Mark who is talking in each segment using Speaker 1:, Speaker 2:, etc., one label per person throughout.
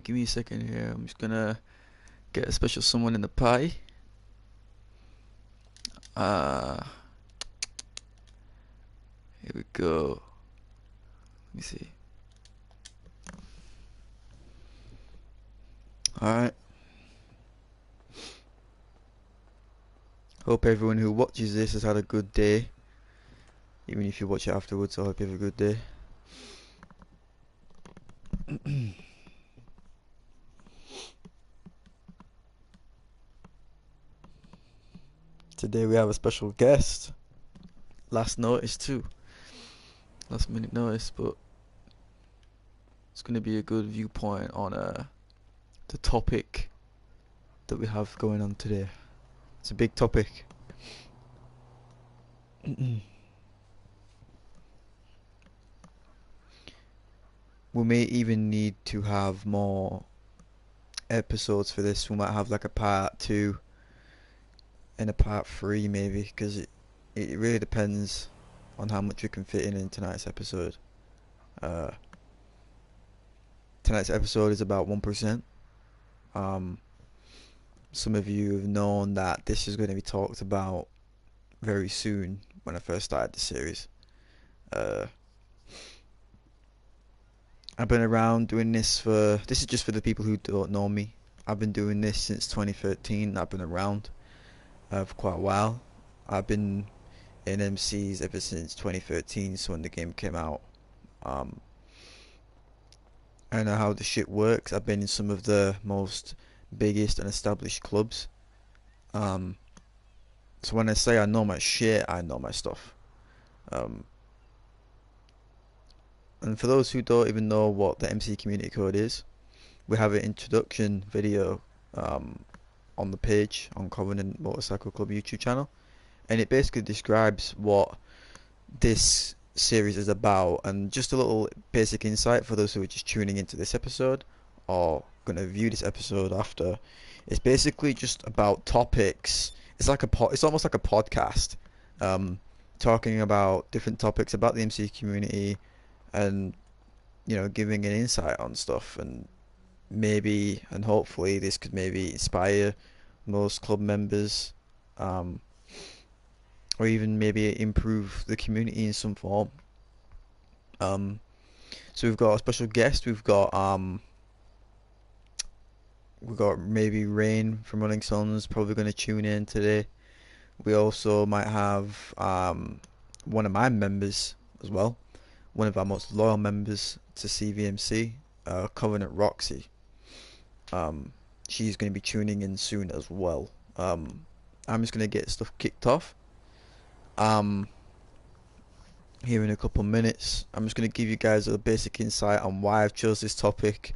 Speaker 1: Give me a second here. I'm just gonna get a special someone in the party. Uh, Here we go. Let me see. Alright. Hope everyone who watches this has had a good day. Even if you watch it afterwards, I hope you have a good day. Today we have a special guest. Last notice too. Last minute notice, but it's gonna be a good viewpoint on the topic that we have going on today. It's a big topic. We may even need to have more episodes for this. We might have like a part 2 and a part 3 maybe, because it really depends on how much we can fit in tonight's episode. Uh, Tonight's episode is about 1%. Some of you have known that this is going to be talked about very soon when I first started the series. I've been around doing this is just for the people who don't know me. I've been doing this since 2013. I've been around for quite a while. I've been in MCs ever since 2013, so when the game came out. I know how the shit works. I've been in some of the most biggest and established clubs. So when I say I know my shit, I know my stuff. And for those who don't even know what the MC community code is, we have an introduction video on the page on Covenant Motorcycle Club YouTube channel, and it basically describes what this series is about, and just a little basic insight for those who are just tuning into this episode or gonna view this episode after. It's basically just about topics. It's like it's almost like a podcast, talking about different topics about the MC community, and giving an insight on stuff, and maybe and hopefully this could maybe inspire most club members, or even maybe improve the community in some form. So we've got a special guest. We've got maybe Rain from Running Sons probably going to tune in today. We also might have one of my members as well, one of our most loyal members to CVMC, Covenant Roxy. She's going to be tuning in soon as well. I'm just going to get stuff kicked off. Here in a couple minutes, I'm just going to give you guys a basic insight on why I've chose this topic,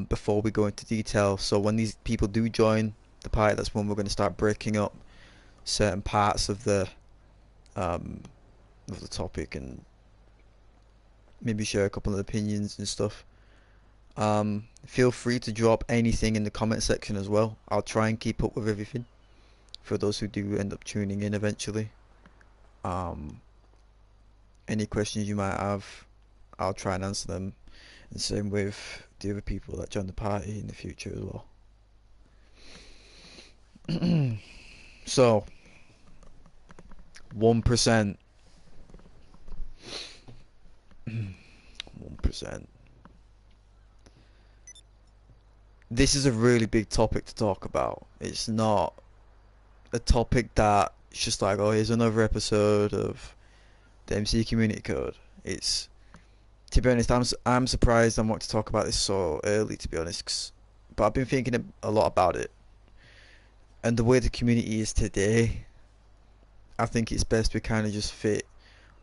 Speaker 1: before we go into detail. So when these people do join the party, that's when we're going to start breaking up certain parts of the topic, and maybe share a couple of opinions and stuff. Feel free to drop anything in the comment section as well. I'll try and keep up with everything for those who do end up tuning in eventually. Any questions you might have, I'll try and answer them, and same with the other people that join the party in the future as well. So 1%. 1%. This is a really big topic to talk about. It's not a topic that it's just like, oh, here's another episode of the MC Community Code. It's, to be honest, I'm surprised I want to talk about this so early, to be honest, but I've been thinking a lot about it, and the way the community is today, I think it's best we kind of just fit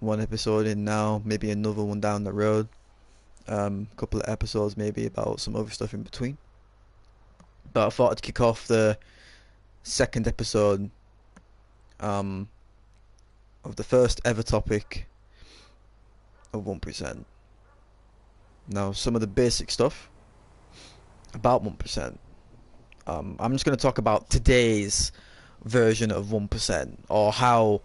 Speaker 1: one episode in now, maybe another one down the road, couple of episodes maybe about some other stuff in between. But I thought I'd kick off the second episode of the first ever topic of 1%. Now, some of the basic stuff about 1%. I'm just going to talk about today's version of 1%, or how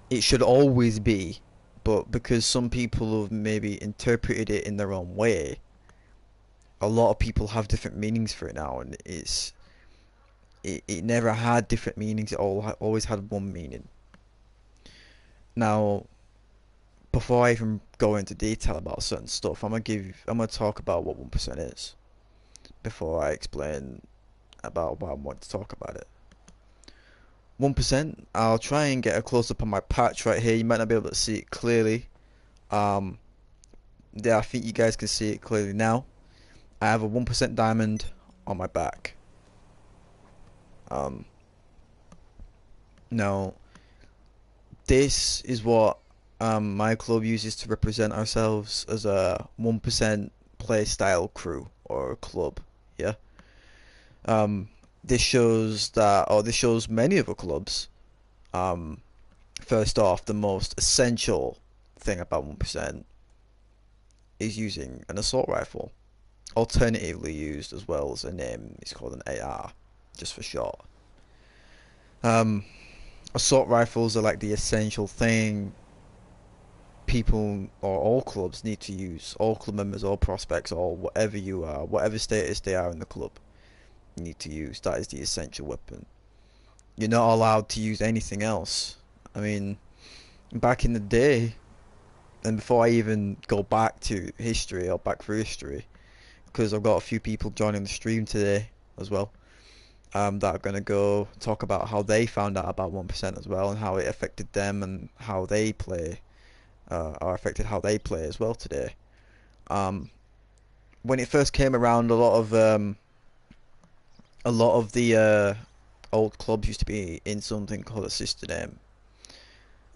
Speaker 1: it should always be, but because some people have maybe interpreted it in their own way, a lot of people have different meanings for it now, and it never had different meanings. It always had one meaning. Now, before I even go into detail about certain stuff, I'm gonna talk about what 1% is before I explain about why I want to talk about it. 1%. I'll try and get a close up on my patch right here. You might not be able to see it clearly. Um, yeah, I think you guys can see it clearly now. I have a 1% diamond on my back. Um, Now, this is what my club uses to represent ourselves as a 1% play style crew or club. Yeah. Um, this shows many other clubs. Um, First off, the most essential thing about 1% is using an assault rifle, alternatively used as well as a name. It's called an AR, just for short. Um, Assault rifles are like the essential thing people or all clubs need to use. All club members, all prospects, or whatever you are, whatever status they are in the club, you need to use. That is the essential weapon. You're not allowed to use anything else. I mean, back in the day, and before I even go back to history or back through history, because I've got a few people joining the stream today as well, that are going to go talk about how they found out about 1% as well and how it affected them and how they play, or affected how they play as well today. Um, when it first came around, a lot of the old clubs used to be in something called a system name.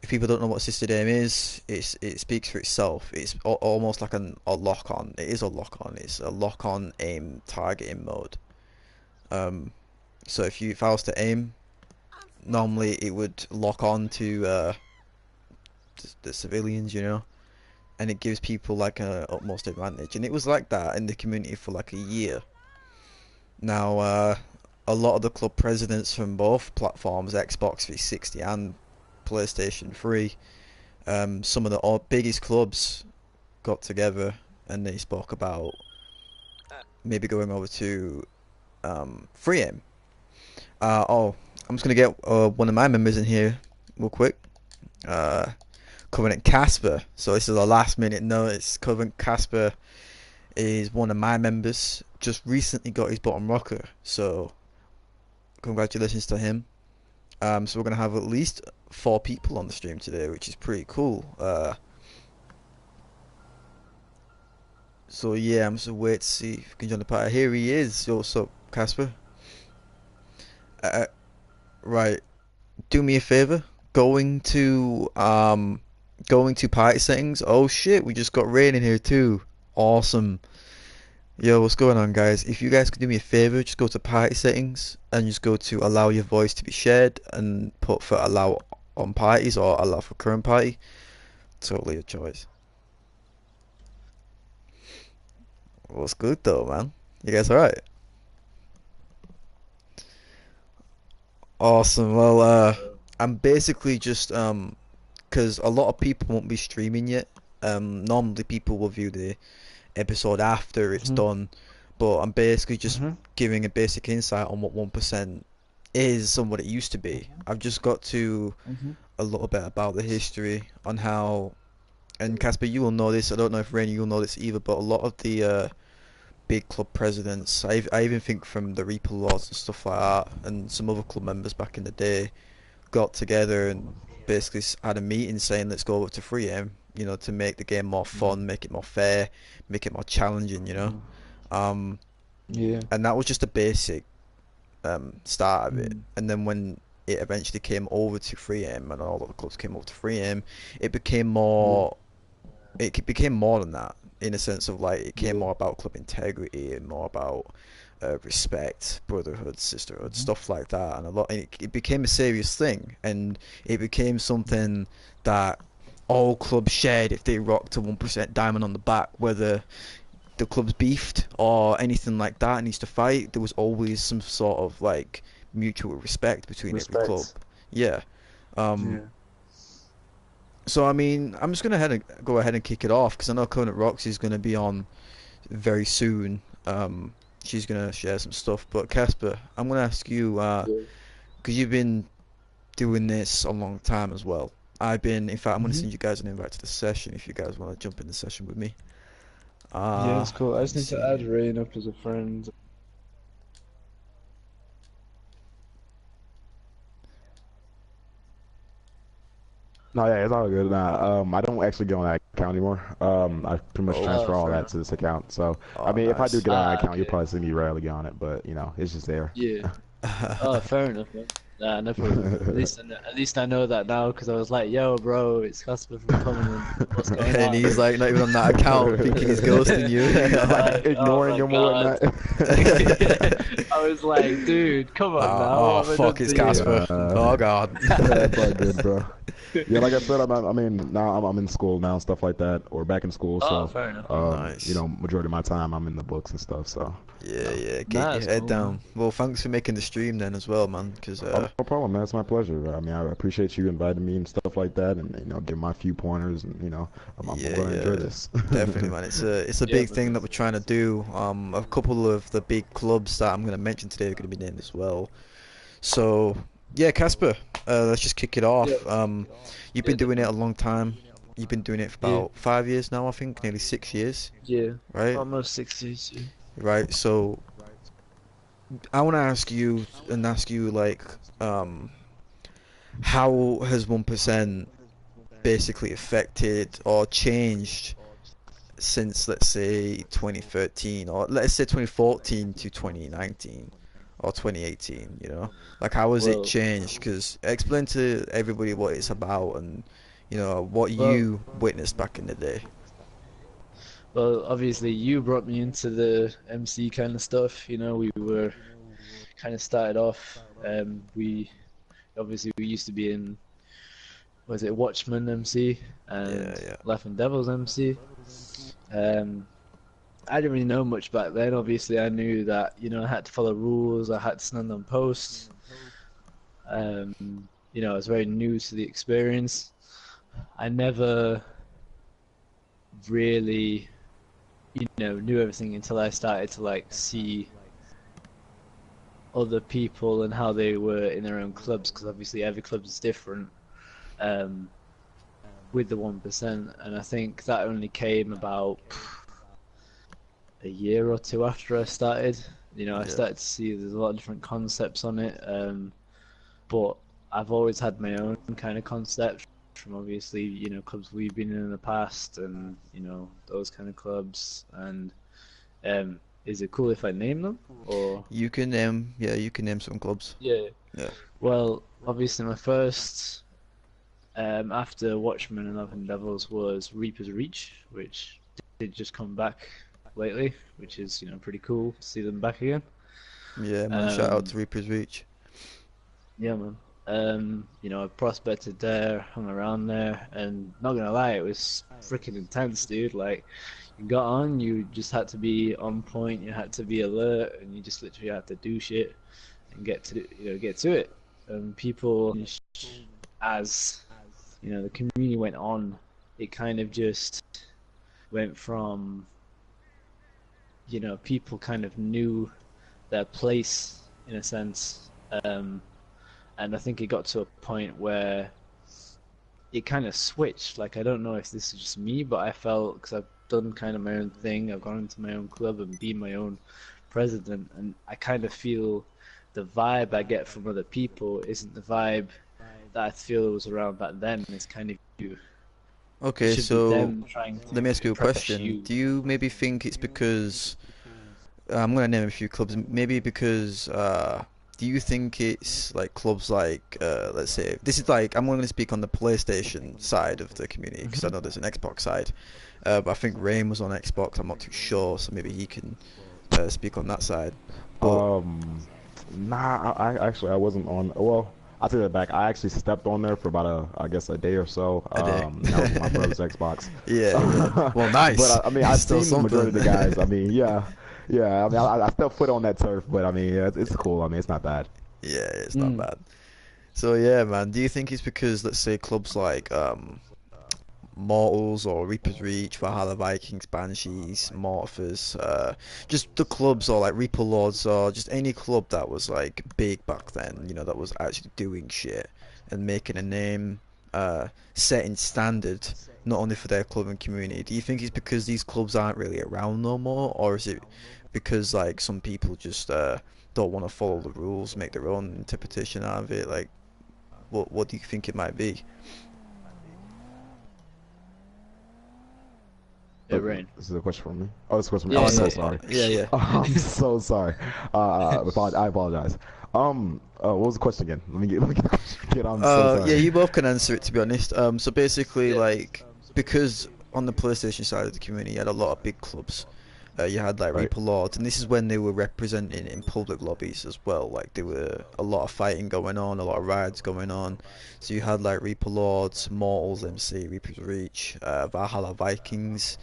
Speaker 1: If people don't know what system name is, it speaks for itself. It's almost like a lock on. It is a lock on. It's a lock on aim targeting mode. Um, so if I was to aim, normally it would lock on to the civilians, you know, and it gives people like a utmost advantage. And it was like that in the community for like a year. Now, a lot of the club presidents from both platforms, Xbox 360 and PlayStation 3, some of the biggest clubs got together and they spoke about maybe going over to free aim. I'm just gonna get one of my members in here real quick. Uh, Covenant Casper. So this is a last minute notice. Covenant Casper is one of my members. Just recently got his bottom rocker. So congratulations to him. So we're gonna have at least 4 people on the stream today, which is pretty cool. So yeah, I'm just wait to see if we can join the party. Here he is. Yo, what's up, Casper? Uh, right. Do me a favor. Going to party settings. Oh shit, we just got rain in here too. Awesome. Yo, what's going on, guys? If you guys could do me a favor, just go to party settings and just go to allow your voice to be shared and put for allow on parties or allow for current party. Totally your choice. What's good though, man? You guys alright? Awesome. Well, I'm basically just because a lot of people won't be streaming yet. Normally people will view the episode after it's
Speaker 2: Mhm.
Speaker 1: done, but I'm basically just
Speaker 2: Mhm.
Speaker 1: giving a basic insight on what 1% is and what it used to be.
Speaker 2: Mhm.
Speaker 1: I've just got to
Speaker 2: Mhm.
Speaker 1: a little bit about the history on how, and Casper, you will know this. I don't know if Rainy you'll know this either, but a lot of the big club presidents, I even think from the Reaper Lords and stuff like that, and some other club members back in the day, got together and basically had a meeting saying let's go over to free aim, you know, to make the game more
Speaker 2: Mhm.
Speaker 1: fun, make it more fair, make it more challenging, you know.
Speaker 2: Mhm.
Speaker 1: Um,
Speaker 2: Yeah.
Speaker 1: and that was just a basic start of it.
Speaker 2: Mhm.
Speaker 1: And then when it eventually came over to free aim and all of the clubs came over to free aim, it became
Speaker 2: Yeah.
Speaker 1: more. It became more than that in a sense of like it came
Speaker 2: Yeah.
Speaker 1: more about club integrity and more about respect, brotherhood, sisterhood,
Speaker 2: Mhm.
Speaker 1: stuff like that, and it became a serious thing, and it became something that all clubs shared if they rocked a 1% diamond on the back, whether the club's beefed or anything like that and needs to fight. There was always some sort of like mutual respect between every club.
Speaker 2: Respect.
Speaker 1: Yeah. Um,
Speaker 2: Yeah.
Speaker 1: so I mean, go ahead and kick it off because I know Covenant Rocks is going to be on very soon. She's gonna share some stuff. But Casper, I'm gonna ask you,
Speaker 2: Yeah.
Speaker 1: because you've been doing this a long time as well. In fact, I'm gonna
Speaker 2: hmm
Speaker 1: send you guys an invite to the session if you guys want to jump in the session with me.
Speaker 2: Yeah, it's cool. I
Speaker 1: Let
Speaker 2: just
Speaker 1: me
Speaker 2: need to
Speaker 1: see
Speaker 2: add
Speaker 1: here.
Speaker 2: Rain up as a friend.
Speaker 3: No, yeah, it's all good. Nah, I don't actually get on that account anymore. I pretty much
Speaker 1: Oh,
Speaker 2: Oh,
Speaker 3: transfer all
Speaker 2: fair
Speaker 3: that
Speaker 2: enough.
Speaker 3: to this account. So, I
Speaker 1: oh,
Speaker 3: mean, if I do
Speaker 1: nice.
Speaker 3: get on that
Speaker 2: Ah,
Speaker 3: account, you'll
Speaker 2: okay.
Speaker 3: probably see me rarely on it. But it's just there.
Speaker 2: Yeah. Oh, fair enough, man. Nah, no problem. At least I know that now because I was like, "Yo, bro, it's Casper from Covenant. What's going
Speaker 1: And
Speaker 2: on?"
Speaker 1: he's like not even on that account, thinking he's ghosting you.
Speaker 3: Like
Speaker 2: Like, oh
Speaker 3: ignoring
Speaker 2: my
Speaker 3: him or
Speaker 2: God.
Speaker 3: whatnot.
Speaker 2: I was like, "Dude, come on now.
Speaker 1: Oh,
Speaker 2: What have I done
Speaker 1: fuck, it's
Speaker 2: to you?"
Speaker 1: Casper.
Speaker 3: Yeah,
Speaker 1: Oh God.
Speaker 3: that's all good, bro. Yeah, like I said, I mean, now I'm in school now and stuff like that, or back in school.
Speaker 2: Oh,
Speaker 3: So,
Speaker 2: fair enough.
Speaker 1: Nice.
Speaker 3: majority of my time I'm in the books and stuff. So,
Speaker 1: Yeah, yeah, get
Speaker 2: Nah,
Speaker 1: your
Speaker 2: that's
Speaker 1: head
Speaker 2: cool,
Speaker 1: down.
Speaker 2: man.
Speaker 1: Well, thanks for making the stream then as well, man. Because
Speaker 3: oh, no problem, man. It's my pleasure. I mean, I appreciate you inviting me and stuff like that, and give my few pointers, and I'm
Speaker 1: yeah,
Speaker 3: gonna enjoy
Speaker 1: yeah,
Speaker 3: this.
Speaker 1: definitely, man. It's a
Speaker 2: Yeah,
Speaker 1: big
Speaker 2: man.
Speaker 1: thing that we're trying to do. A couple of the big clubs that I'm gonna mention today are gonna be named as well. So, yeah, Casper, let's just kick it
Speaker 2: Yeah,
Speaker 1: off. You've
Speaker 2: yeah,
Speaker 1: been doing it a
Speaker 2: definitely.
Speaker 1: long time. You've been doing it for
Speaker 2: Yeah,
Speaker 1: about 5 years now, I think, nearly 6 years,
Speaker 2: yeah.
Speaker 1: right?
Speaker 2: Almost 60s. Yeah.
Speaker 1: Right. So, I want to ask you like, um, how has 1% basically affected or changed since, let's say, 2013, or let's say 2014 to 2019 or 2018, like how has it
Speaker 2: Well,
Speaker 1: changed? Because explain to everybody what it's about and what
Speaker 2: well,
Speaker 1: you witnessed back in the day.
Speaker 2: well. Obviously, you brought me into the MC kind of stuff. We were kind of started off. We obviously we used to be in was it Watchmen MC
Speaker 1: Yeah,
Speaker 2: and
Speaker 1: yeah,
Speaker 2: Laughing Devils MC. Um, I didn't really know much back then. Obviously, I knew that I had to follow rules. I had to stand on posts. I was very new to the experience. I never really, knew everything until I started to like see other people and how they were in their own clubs, because obviously every club is different. Um, with the 1%, and I think that only came about a year or two after I started. I
Speaker 1: yeah.
Speaker 2: started to see there's a lot of different concepts on it, but I've always had my own kind of concept from obviously clubs we've been in the past, and those kind of clubs. And is it cool if I name them or?
Speaker 1: You can name some clubs.
Speaker 2: Yeah.
Speaker 1: Yeah,
Speaker 2: Well, obviously my first after Watchmen and Eleven Devils was Reaper's Reach, which did just come back lately, which is pretty cool to see them back again.
Speaker 1: yeah, man. Shout out
Speaker 2: Um,
Speaker 1: to Reaper's Reach.
Speaker 2: yeah, man. I prospected there, hung around there, and not gonna lie, it was freaking intense, dude. Like, you got on, you just had to be on point, you had to be alert, and you just literally had to do shit and get to it. And people, as the community went on, it kind of just went from people kind of knew their place in a sense, and I think it got to a point where it kind of switched. Like, I don't know if this is just me, but I felt, because I've done kind of my own thing, I've gone into my own club and been my own president, and I kind of feel the vibe I get from other people isn't the vibe that I feel was around back then. It's kind of you. It
Speaker 1: Okay,
Speaker 2: should be
Speaker 1: so
Speaker 2: them trying
Speaker 1: let
Speaker 2: to
Speaker 1: me ask you a
Speaker 2: impress
Speaker 1: question.
Speaker 2: you.
Speaker 1: Do you maybe think it's because I'm gonna name a few clubs. Maybe because do you think it's like clubs like let's say this is like I'm going to speak on the PlayStation side of the community because I
Speaker 2: hmm
Speaker 1: know there's an Xbox side, but I think Rain was on Xbox. I'm not too sure, so maybe he can speak on that side. But
Speaker 3: Um, nah, I actually I wasn't on. Well, I take that back. I actually stepped on there for about I guess a day or so.
Speaker 1: a day.
Speaker 3: And that was on my brother's Xbox.
Speaker 1: Yeah, yeah. Well, nice.
Speaker 3: But I mean,
Speaker 1: It's
Speaker 3: I've
Speaker 1: still
Speaker 3: seen the majority
Speaker 1: something.
Speaker 3: of the guys. I mean, yeah, yeah. I mean, I stepped foot on that turf, but I mean, yeah, it's cool. I mean, it's not bad.
Speaker 1: Yeah, it's not
Speaker 2: Mm.
Speaker 1: bad. So yeah, man. Do you think it's because let's say clubs like Mortals or Reaper's Reach, Valhalla Vikings, Banshees, Mortifers, just the clubs or like Reaper Lords or just any club that was like big back then, that was actually doing shit and making a name, setting standard not only for their club and community. Do you think it's because these clubs aren't really around no more, or is it because like some people just don't want to follow the rules, make their own interpretation out of it? Like, what do you think it might be?
Speaker 2: Yeah, Rain.
Speaker 3: This is a question for me. Oh, this is a question for me.
Speaker 2: Yeah,
Speaker 3: Oh, I'm
Speaker 1: Oh
Speaker 3: so
Speaker 1: no,
Speaker 2: yeah,
Speaker 3: sorry.
Speaker 1: yeah, yeah.
Speaker 3: I'm so sorry. I apologize. What was the question again? Let me get the question again. I'm so
Speaker 1: Yeah,
Speaker 3: sorry.
Speaker 1: you both can answer it to be honest. So basically,
Speaker 2: yeah.
Speaker 1: like, because on the PlayStation side of the community, you had a lot of big clubs. You had like
Speaker 3: Right.
Speaker 1: Reaper Lords, and this is when they were representing in public lobbies as well. Like, there were a lot of fighting going on, a lot of raids going on. So you had like Reaper Lords, Mortals MC, Reaper's Reach, Valhalla Vikings,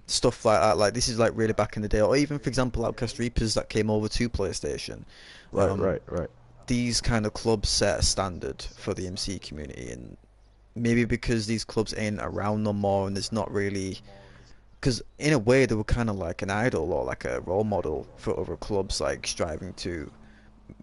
Speaker 1: stuff like that. Like, this is like really back in the day, or even for example, Outcast Reapers that came over to PlayStation.
Speaker 3: Right.
Speaker 1: Um,
Speaker 3: Right. Right.
Speaker 1: these kind of clubs set a standard for the MC community, and maybe because these clubs ain't around no more, and there's not really, because in a way they were kind of like an idol or like a role model for other clubs, like striving to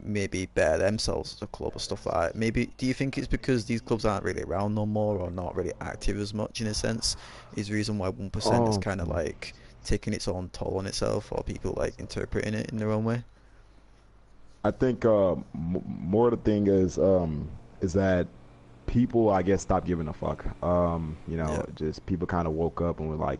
Speaker 1: maybe better themselves as a club or stuff like that. Maybe do you think it's because these clubs aren't really around no more or not really active as much in a sense, is the reason why 1% is
Speaker 3: Um.
Speaker 1: kind of like taking its own toll on itself, or people like interpreting it in their own way?
Speaker 3: I think more the thing is that people, I guess, stopped giving a fuck.
Speaker 1: Yeah,
Speaker 3: Just people kind of woke up and were like,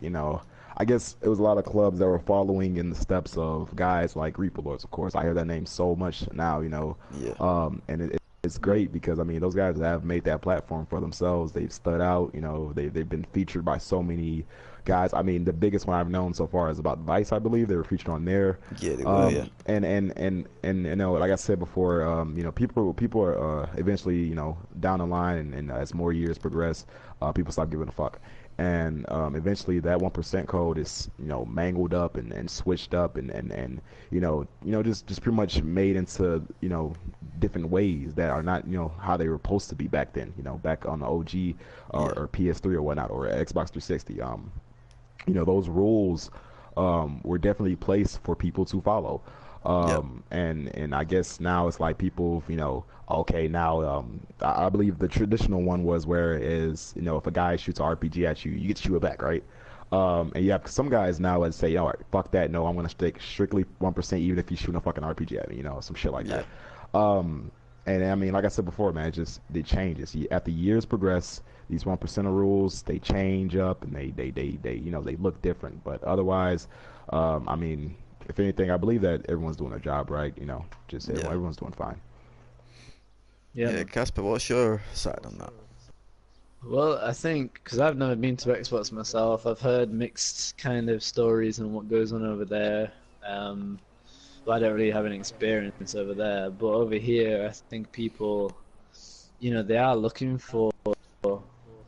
Speaker 3: I guess it was a lot of clubs that were following in the steps of guys like Reaper Lords, of course. I hear that name so much now,
Speaker 1: yeah,
Speaker 3: and it's great because I mean those guys have made that platform for themselves. They've stood out, they've been featured by so many guys. I mean, the biggest one I've known so far is about Vice, I believe. They were featured on there.
Speaker 1: yeah, they were, yeah,
Speaker 3: And like I said before, people are eventually, down the line, and as more years progress, people stop giving a fuck. And eventually that 1% code is, mangled up and switched up and just pretty much made into, different ways that are not, how they were supposed to be back then, back on the OG
Speaker 1: yeah,
Speaker 3: or PS3 or whatnot, or Xbox 360. Those rules were definitely placed for people to follow.
Speaker 1: yeah,
Speaker 3: And I guess now it's like people, okay, now I believe the traditional one was where it is, if a guy shoots an RPG at you, you get to shoot it back, right? And you have some guys now that say, all right, fuck that, no, I'm gonna stick strictly 1%, even if you shoot a fucking RPG at me, some shit like
Speaker 1: yeah,
Speaker 3: that. Um, and I mean, like I said before, man, it changes. After years progress, these 1% of rules they change up and they look different. But otherwise, I mean, if anything, I believe that everyone's doing their job right. Just
Speaker 1: yeah.
Speaker 3: everyone's doing fine.
Speaker 2: Yeah,
Speaker 1: Yeah,
Speaker 2: man.
Speaker 1: Casper, what's your side on that?
Speaker 2: Well, I think because I've never been to Xbox myself, I've heard mixed kind of stories on what goes on over there. Um, but I don't really have any experience over there. But over here, I think people, they are looking for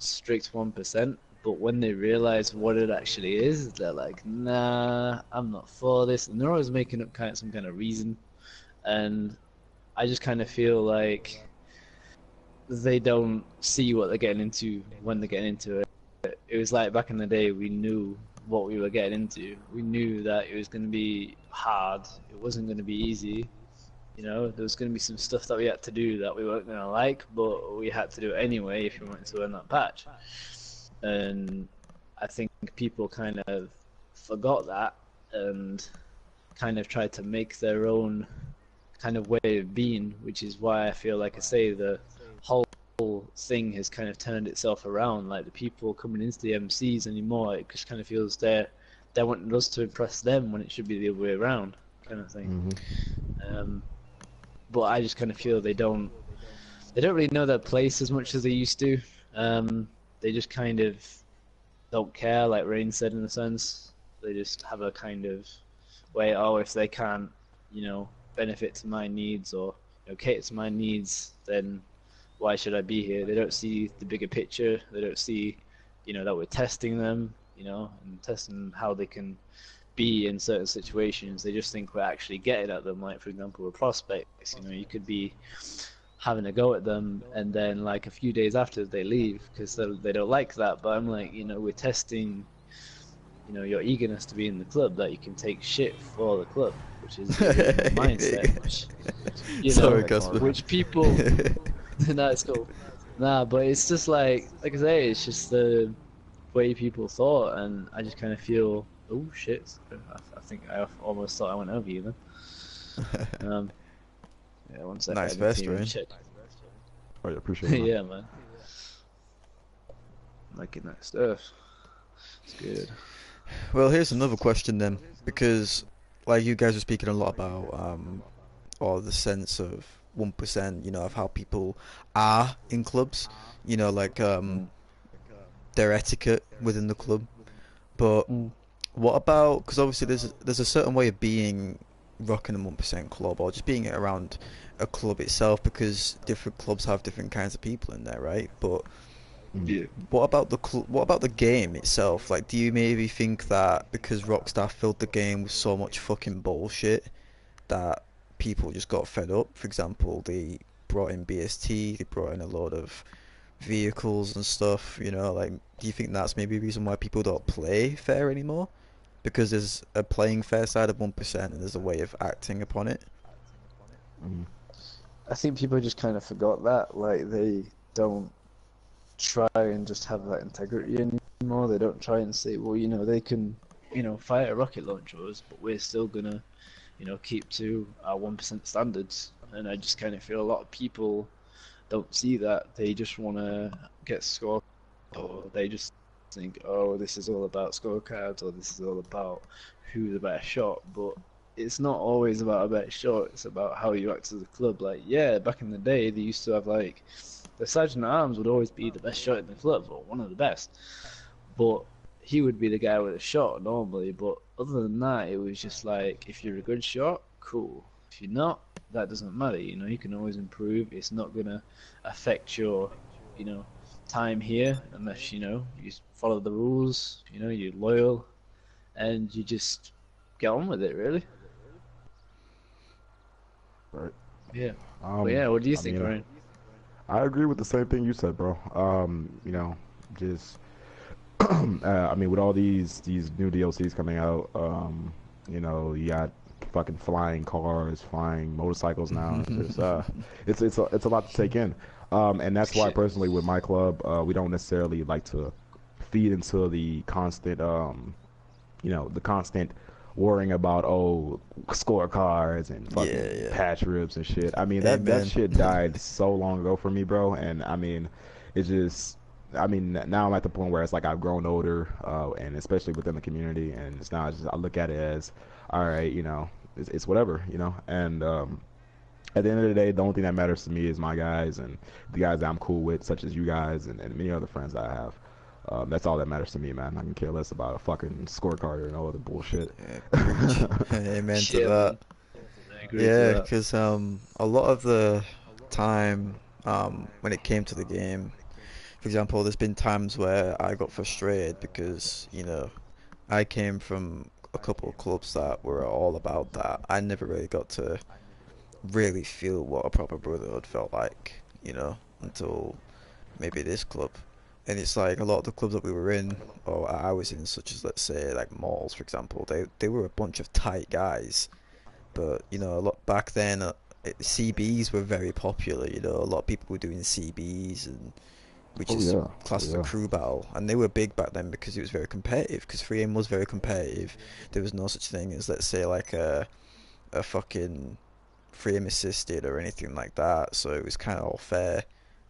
Speaker 2: strict 1%, but when they realize what it actually is, they're like, nah, I'm not for this. And they're always making up some kind of reason. And I just kind of feel like they don't see what they're getting into when they're getting into it. It was like back in the day, we knew what we were getting into. We knew that it was going to be hard. It wasn't going to be easy. There was going to be some stuff that we had to do that we weren't going to like, but we had to do it anyway if we wanted to earn that patch. And I think people kind of forgot that and kind of tried to make their own kind of way of being, which is why I feel like I say the whole thing has kind of turned itself around. Like the people coming into the MCs anymore, it just kind of feels they're wanting us to impress them when it should be the other way around, kind of thing.
Speaker 3: Hmm.
Speaker 2: Um, but I just kind of feel they don't really know their place as much as they used to. They just kind of don't care, like Rain said, in a sense. They just have a kind of way, oh, if they can't, benefit to my needs or cater to my needs, then why should I be here? They don't see the bigger picture. They don't see, that we're testing them, and testing how they can be in certain situations. They just think we're actually getting at them. Like, for example, with prospects, you could be having a go at them, and then like a few days after they leave because they don't like that. But I'm like, we're testing, your eagerness to be in the club, that you can take shit for the club, which is your mindset, which you
Speaker 1: Sorry,
Speaker 2: know,
Speaker 3: That's
Speaker 1: Casper.
Speaker 3: hard.
Speaker 2: which people, no, it's cool. Nah, but it's just like I say, it's just the way people thought, and I just kind of feel, oh shit, I think I almost thought I went over you then. Yeah, one sec, I
Speaker 1: Nice
Speaker 2: need to
Speaker 1: vest,
Speaker 2: even
Speaker 1: Rain.
Speaker 2: check.
Speaker 3: Oh, yeah, appreciate it, man.
Speaker 2: Yeah, man, liking that stuff. It's good.
Speaker 1: Well, here's another question then, because like you guys were speaking a lot about or the sense of 1%, of how people are in clubs, like
Speaker 2: Mm.
Speaker 1: their etiquette within the club. But
Speaker 2: Mm.
Speaker 1: what about, because obviously there's a certain way of being rocking a 1% club or just being around a club itself, because different clubs have different kinds of people in there, right? But
Speaker 3: Mm.
Speaker 2: Yeah.
Speaker 1: what about the game itself? Like, do you maybe think that because Rockstar filled the game with so much fucking bullshit that people just got fed up? For example, they brought in BST, they brought in a lot of vehicles and stuff, like, do you think that's maybe a reason why people don't play fair anymore? Because there's a playing fair side of 1% and there's a way of acting upon it.
Speaker 3: Mm.
Speaker 2: I think people just kind of forgot that. Like, they don't try and just have that integrity anymore. They don't try and say, well, they can, fire rocket launchers, but we're still gonna, keep to our 1% standards. And I just kind of feel a lot of people don't see that. They just want to get score, or they just think, oh, this is all about scorecards, or this is all about who's a better shot. But it's not always about a better shot. It's about how you act as a club. Like, yeah, back in the day, they used to have like the sergeant at arms would always be the best shot in the club, or one of the best. But he would be the guy with a shot normally. But other than that, it was just like, if you're a good shot, cool. If you're not, that doesn't matter. You can always improve. It's not gonna affect your, you know, time here unless you follow the rules. You're loyal and you just get on with it. Really.
Speaker 3: Right.
Speaker 2: Yeah. But yeah, what do you
Speaker 3: I
Speaker 2: think,
Speaker 3: mean,
Speaker 2: Ryan?
Speaker 3: I agree with the same thing you said, bro. Just I mean, with all these new DLCs coming out, you got fucking flying cars, flying motorcycles now. It's a lot to take in. And that's why
Speaker 2: Shit.
Speaker 3: personally with my club, we don't necessarily like to feed into the constant the constant worrying about scorecards and
Speaker 1: Yeah,
Speaker 3: fucking
Speaker 1: yeah.
Speaker 3: patch rips and shit. I mean that
Speaker 1: Amen.
Speaker 3: shit died so long ago for me, bro. And I mean, it's just I mean now I'm at the point where it's like I've grown older, and especially within the community, and it's now just I look at it as all right, it's whatever, and at the end of the day, the only thing that matters to me is my guys and the guys that I'm cool with, such as you guys and many other friends that I have. That's all that matters to me, man. I can care less about a fucking scorecard or no other bullshit.
Speaker 1: Yeah, preach. Amen to
Speaker 2: Yeah,
Speaker 1: that.
Speaker 2: man. I agree to
Speaker 1: Yeah,
Speaker 2: that.
Speaker 1: because a lot of the time when it came to the game, for example, there's been times where I got frustrated because, I came from a couple of clubs that were all about that. I never really got to really feel what a proper brotherhood felt like, until maybe this club. And it's like a lot of the clubs that we were in, or I was in, such as let's say like malls, for example, they were a bunch of tight guys. But a lot back then, CBs were very popular. A lot of people were doing CBs, and which
Speaker 3: Oh
Speaker 1: is
Speaker 3: yeah, oh
Speaker 1: classed as a
Speaker 3: yeah.
Speaker 1: crew battle, and they were big back then because it was very competitive. Because 3M was very competitive. There was no such thing as, let's say, like a fucking frame assisted or anything like that, so it was kind of all fair.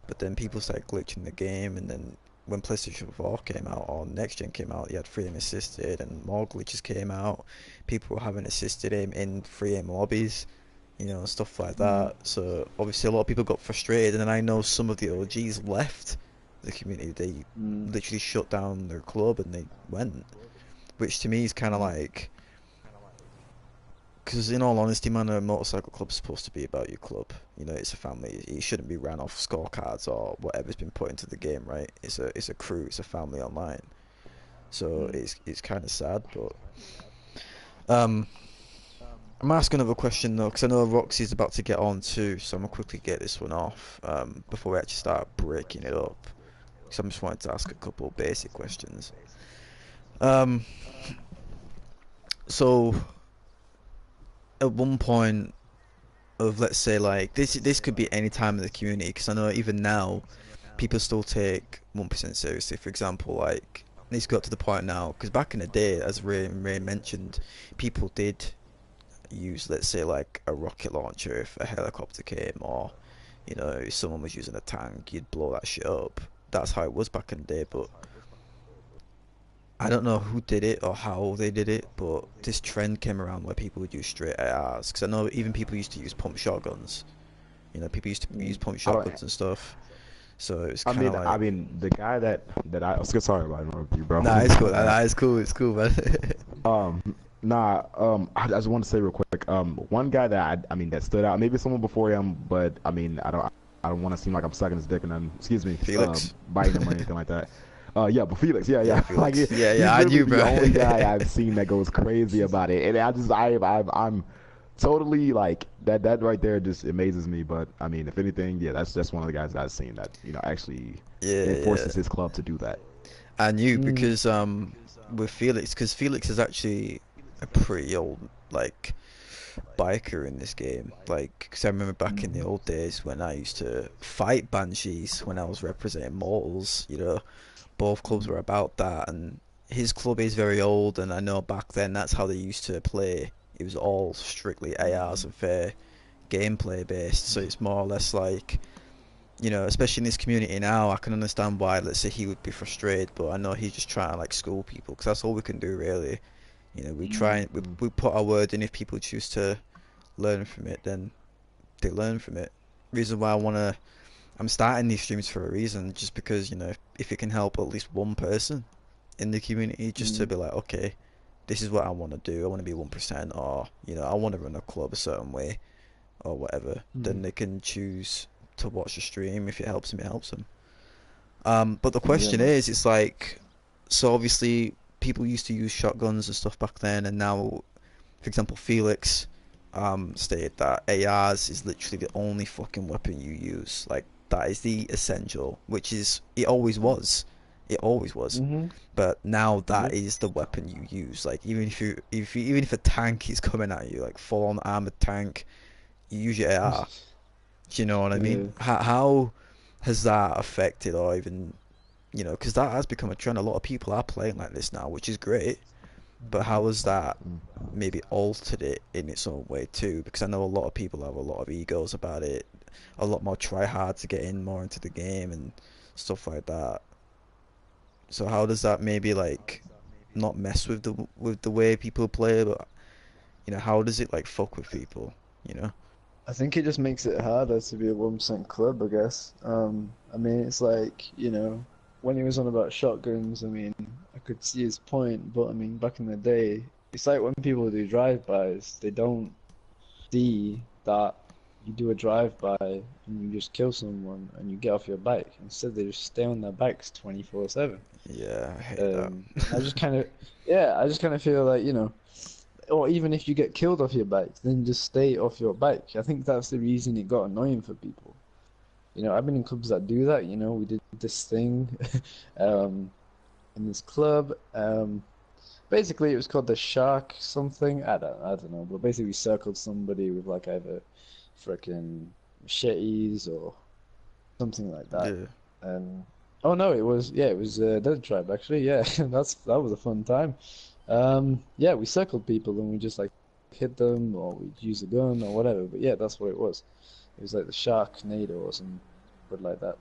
Speaker 1: But then people started glitching the game, and then when PlayStation 4 came out or Next Gen came out, you had frame assisted, and more glitches came out. People were having assisted aim in frame lobbies, stuff like
Speaker 2: Mm.
Speaker 1: that. So obviously a lot of people got frustrated, and then I know some of the OGs left the community. They
Speaker 2: Mm.
Speaker 1: literally shut down their club and they went, which to me is kind of
Speaker 2: Mm.
Speaker 1: like, because in all honesty, man, a motorcycle club's supposed to be about your club. It's a family. It shouldn't be ran off scorecards or whatever's been put into the game, right? It's a crew. It's a family online. So
Speaker 2: Mm.
Speaker 1: it's kind of sad, but um, I'm asking another question though, because I know Roxy's about to get on too, so I'm gonna quickly get this one off before we actually start breaking it up. Because I just wanted to ask a couple basic questions. Um, so at one point of let's say like this could be any time in the community, because I know even now people still take 1% seriously. For example, like it's got to the point now, because back in the day, as Ray mentioned, people did use, let's say, like a rocket launcher if a helicopter came, or if someone was using a tank, you'd blow that shit up. That's how it was back in the day. But I don't know who did it or how they did it, but this trend came around where people would use straight ARs. Because I know even people used to use pump shotguns. People used to use
Speaker 2: Mm.
Speaker 1: pump
Speaker 3: I don't.
Speaker 1: shotguns and stuff. So it's
Speaker 3: I
Speaker 1: kind of
Speaker 3: mean, I
Speaker 1: like,
Speaker 3: mean, the guy that I was sorry about interrupting you, bro.
Speaker 1: nah, it's cool.
Speaker 3: My bad.
Speaker 1: Nah, it's cool. It's cool, man.
Speaker 3: Um, nah. I just want to say real quick. One guy that I mean that stood out. Maybe someone before him, but I mean, I don't want to seem like I'm sucking his dick and then, excuse me,
Speaker 1: Felix.
Speaker 3: biting him or anything like that. Yeah, but Felix, yeah,
Speaker 1: Yeah,
Speaker 3: yeah, like
Speaker 1: Felix. Yeah,
Speaker 3: he's
Speaker 1: yeah, I
Speaker 3: literally
Speaker 1: knew,
Speaker 3: the
Speaker 1: bro.
Speaker 3: only guy I've seen that goes crazy about it, and I'm totally like that right there just amazes me. But I mean, if anything, yeah, that's one of the guys that I've seen that actually
Speaker 1: Yeah,
Speaker 3: it
Speaker 1: yeah.
Speaker 3: forces his club to do that.
Speaker 1: I knew
Speaker 2: Mm.
Speaker 1: because with Felix, because Felix is actually a pretty old like biker in this game. Like, because I remember back in the
Speaker 2: Mm.
Speaker 1: old days when I used to fight banshees when I was representing Mortals. Both clubs
Speaker 2: Mm.
Speaker 1: were about that, and his club is very old. And I know back then that's how they used to play. It was all strictly ARs
Speaker 2: Mm.
Speaker 1: and fair gameplay based. So it's more or less like, especially in this community now, I can understand why, let's say, he would be frustrated, but I know he's just trying to like school people, because that's all we can do really. We try
Speaker 2: Mm.
Speaker 1: and we put our word in. If people choose to learn from it, then they learn from it. Reason why I'm starting these streams for a reason, just because if it can help at least one person in the community, just to
Speaker 2: Mm.
Speaker 1: be like, okay, this is what I want to do. I want to be 1%, or I want to run a club a certain way, or whatever.
Speaker 2: Mm.
Speaker 1: Then they can choose to watch the stream. If it helps them, it helps them. But the
Speaker 2: Yeah,
Speaker 1: question
Speaker 2: man.
Speaker 1: is, it's like, so obviously people used to use shotguns and stuff back then, and now, for example, Felix stated that ARs is literally the only fucking weapon you use. Like, that is the essential, which is, it always
Speaker 2: Mm.
Speaker 1: was. It always was.
Speaker 2: Mhm.
Speaker 1: But now that
Speaker 2: Yep.
Speaker 1: is the weapon you use. Like, even if a tank is coming at you, like full on armored tank, you use your AR. Do you know what I mean?
Speaker 2: Yeah.
Speaker 1: How has that affected, or even, because that has become a trend. A lot of people are playing like this now, which is great. But how has that maybe altered it in its own way too? Because I know a lot of people have a lot of egos about it, a lot more try hard to get in more into the game and stuff like that. So how does that maybe like not mess with the way people play, but how does it like fuck with people? You know?
Speaker 2: I think it just makes it harder to be a 1% club, I guess. I mean, it's like, when he was on about shotguns, I mean, I could see his point, but I mean, back in the day, it's like when people do drive-bys, they don't see that you do a drive-by and you just kill someone and you get off your bike. Instead, they just stay on their bikes 24/7.
Speaker 1: Yeah, I hate that.
Speaker 2: I just kind of, yeah, I just kind of feel like, or even if you get killed off your bike, then just stay off your bike. I think that's the reason it got annoying for people. I've been in clubs that do that. We did this thing um, in this club. Basically, it was called the Shark something. I don't know. But basically, we circled somebody with like either freaking machetes or something like that.
Speaker 1: Yeah.
Speaker 2: And oh no, it was Dead Tribe actually. Yeah, that was a fun time. Yeah, we circled people and we just like hit them or we'd use a gun or whatever. But yeah, that's what it was. It was like the Sharknado or some good like that.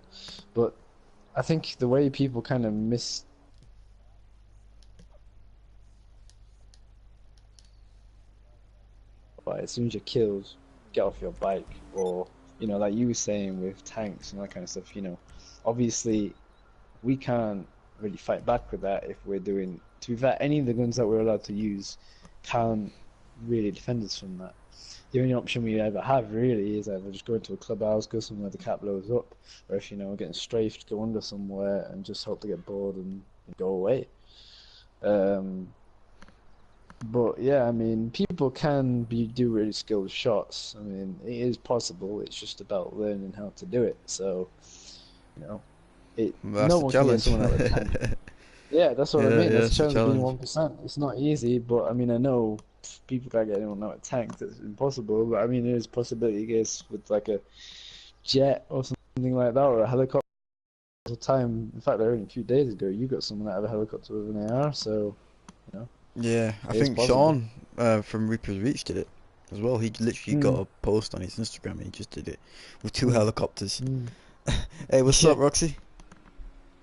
Speaker 2: But I think the way people kind of miss by as soon as you're killed, get off your bike or like you were saying with tanks and that kind of stuff. Obviously we can't really fight back with that if we're doing. To be fair, any of the guns that we're allowed to use can't really defend us from that. The only option we ever have really is either just go into a clubhouse, go somewhere the cat blows up, or if we're getting strafed, go under somewhere and just hope to get bored and go away. Um, But yeah, I mean, people can do really skilled shots. I mean, it is possible. It's just about learning how to do it. So, you know,
Speaker 1: That's
Speaker 2: no
Speaker 1: the
Speaker 2: one can get
Speaker 1: challenge.
Speaker 2: someone out of the tank. Yeah, that's what I
Speaker 1: Yeah,
Speaker 2: mean.
Speaker 1: yeah,
Speaker 2: That's the
Speaker 1: that's the
Speaker 2: challenge of being
Speaker 1: challenge.
Speaker 2: 1%. It's not easy, but I mean, I know people can't get anyone out of tanks. It's impossible. But I mean, there is possibility, I guess, with like a jet or something like that, or a helicopter. Time, in fact, only a few days ago, you got someone out of a helicopter with an AR, so you know,
Speaker 1: Yeah, I
Speaker 2: it is
Speaker 1: think
Speaker 2: possible.
Speaker 1: Sean from Reaper's Reach did it as well. He literally got
Speaker 2: Mm,
Speaker 1: a post on his Instagram and he just did it with two
Speaker 2: mm,
Speaker 1: helicopters.
Speaker 2: mm.
Speaker 1: Hey, what's
Speaker 2: Yeah,
Speaker 1: up, Roxy?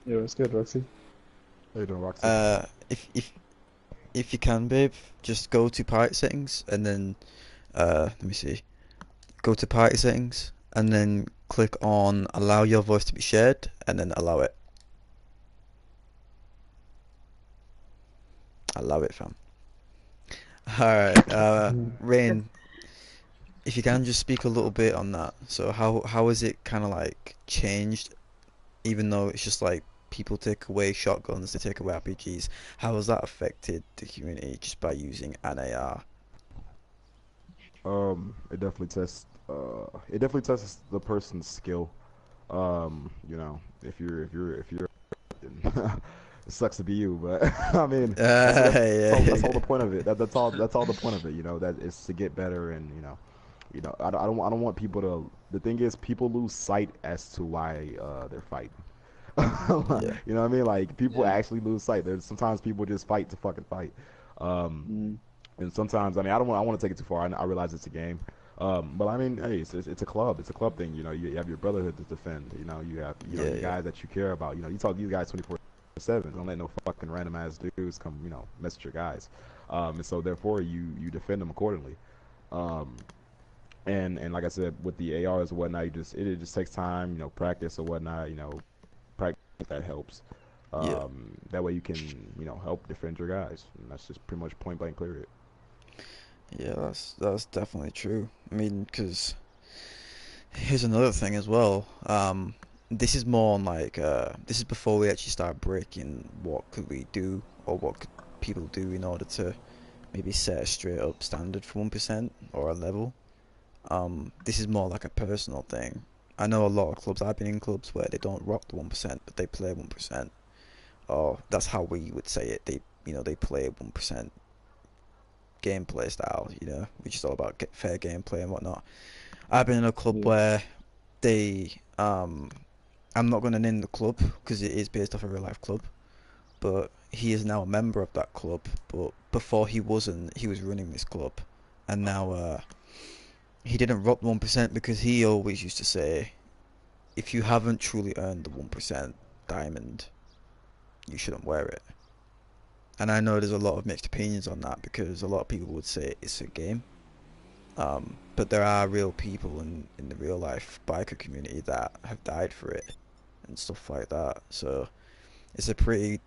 Speaker 2: yeah, it's good, Roxy.
Speaker 3: How you doing, Roxy?
Speaker 1: Uh, if you can, babe, just go to party settings and then let me see. Go to party settings and then click on allow your voice to be shared and then allow it. Allow it, fam. All right,
Speaker 2: Mm.
Speaker 1: Rain, if you can just speak a little bit on that. So how has it kind of like changed, even though it's just like people take away shotguns, they take away RPGs. How has that affected the community just by using an AR?
Speaker 3: It definitely tests the person's skill. You know, if you're it sucks to be you, but I mean, that's all
Speaker 1: Yeah,
Speaker 3: the point of it. That's all the point of it. You know, that is to get better, and I don't want people to. The thing is, people lose sight as to why they're fighting.
Speaker 1: yeah,
Speaker 3: You know what I mean? Like people
Speaker 2: Yeah.
Speaker 3: actually lose sight. There's sometimes people just fight to fucking fight. Um,
Speaker 2: Mm.
Speaker 3: and sometimes, I mean, I want to take it too far. I realize it's a game. But I mean, hey, it's a club. It's a club thing. You know, you have your brotherhood to defend. You know, you have
Speaker 1: yeah,
Speaker 3: your
Speaker 1: yeah,
Speaker 3: guys that you care about. You know, you talk to these guys 24/7. Don't let no fucking random ass dudes come, mess with your guys. And so therefore you defend them accordingly. Um, and like I said, with the ARs and whatnot, it just takes time. You know, practice or whatnot. You know, practice that helps.
Speaker 1: yeah.
Speaker 3: That way you can help defend your guys. And that's just pretty much point blank clear it.
Speaker 1: Yeah, that's definitely true. I mean, because here's another thing as well. This is more on like this is before we actually start breaking what could we do or what could people do in order to maybe set a straight up standard for 1% or a level. This is more like a personal thing. I know a lot of clubs. I've been in clubs where they don't rock the 1%, but they play 1%. Or that's how we would say it. They play 1% gameplay style. Which is all about fair gameplay and whatnot. I've been in a club
Speaker 2: Yeah.
Speaker 1: where they I'm not going to name the club because it is based off a real life club, but he is now a member of that club. But before he wasn't, he was running this club, and now he didn't rock the 1% because he always used to say, if you haven't truly earned the 1% diamond, you shouldn't wear it. And I know there's a lot of mixed opinions on that because a lot of people would say it's a game. But there are real people in the real life biker community that have died for it and stuff like that. So it's a pretty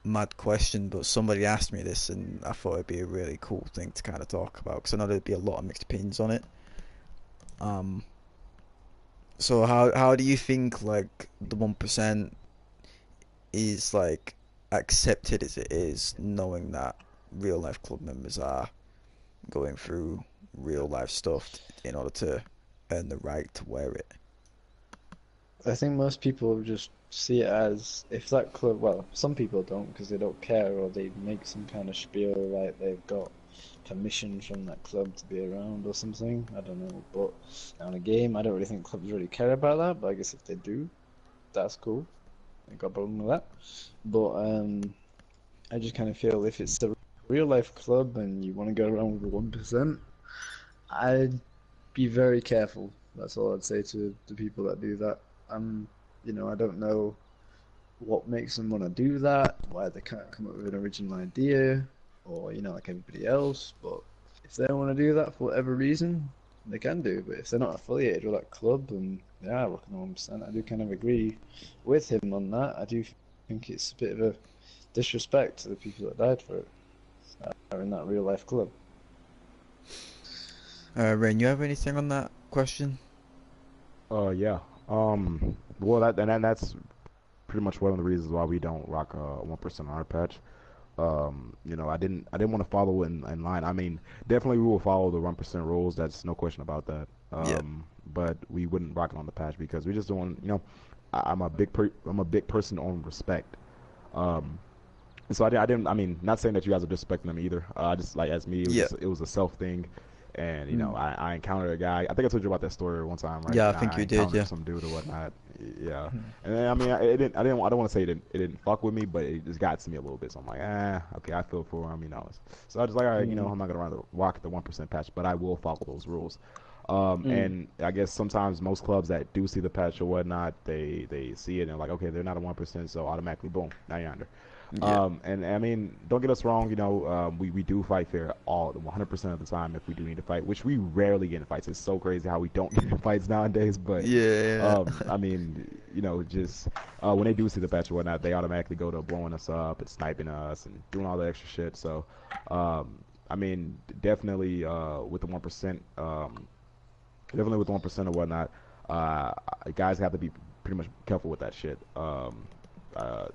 Speaker 1: mad question, but somebody asked me this and I thought it'd be a really cool thing to kind of talk about because I know there'd be a lot of mixed opinions on it. Um, so how do you think like the 1% is like accepted as it is, knowing that real life club members are going through real life stuff in order to earn the right to wear it?
Speaker 2: I think most people just see it as if that club, well, some people don't because they don't care or they make some kind of spiel like they've got permission from that club to be around or something. I don't know. But on a game, I don't really think clubs really care about that. But I guess if they do, that's cool. I got a problem with that. But I just kind of feel if it's a real life club and you want to go around with the 1%, I'd be very careful. That's all I'd say to the people that do that. Um, I don't know what makes them want to do that, why they can't come up with an original idea, or like everybody else. But if they want to do that for whatever reason, they can do. But if they're not affiliated with that club and they are rocking 1%, I do kind of agree with him on that. I do think it's a bit of a disrespect to the people that died for it, are in that real life club.
Speaker 1: Rain, you have anything on that question?
Speaker 3: Yeah. Well, that's pretty much one of the reasons why we don't rock 1% on our patch. I didn't want to follow in line. I mean, definitely we will follow the 1% rules. That's no question about that.
Speaker 1: Yeah.
Speaker 3: But we wouldn't rock it on the patch because we just don't want, I'm a big person on respect. Um, and so I didn't. I mean, not saying that you guys are disrespecting them either. I just like as me,
Speaker 1: Yeah.
Speaker 3: it was a self thing, and
Speaker 2: Mm.
Speaker 3: I encountered a guy. I think I told you about that story one time, right?
Speaker 1: Yeah, I
Speaker 3: And
Speaker 1: think
Speaker 3: I
Speaker 1: you did,
Speaker 3: encountered
Speaker 1: yeah.
Speaker 3: some dude or whatnot. Yeah,
Speaker 2: Mm.
Speaker 3: and then, I mean, it didn't. I don't want to say it didn't fuck with me, but it just got to me a little bit. So I'm like, okay, I feel for him, So I was just like, all right,
Speaker 2: Mm.
Speaker 3: I'm not gonna rock the 1% patch, but I will follow those rules.
Speaker 2: Mm.
Speaker 3: And I guess sometimes most clubs that do see the patch or whatnot, they see it and they're like, okay, they're not a 1%, so automatically, boom, now you're under.
Speaker 1: Yeah.
Speaker 3: And I mean, don't get us wrong. We do fight fair all 100% of the time if we do need to fight, which we rarely get in fights. It's so crazy how we don't get in fights nowadays. But
Speaker 1: Yeah.
Speaker 3: I mean, just when they do see the patch or whatnot, they automatically go to blowing us up and sniping us and doing all the extra shit. So, I mean, definitely with the 1%, definitely with the 1% or whatnot, uh, guys have to be pretty much careful with that shit.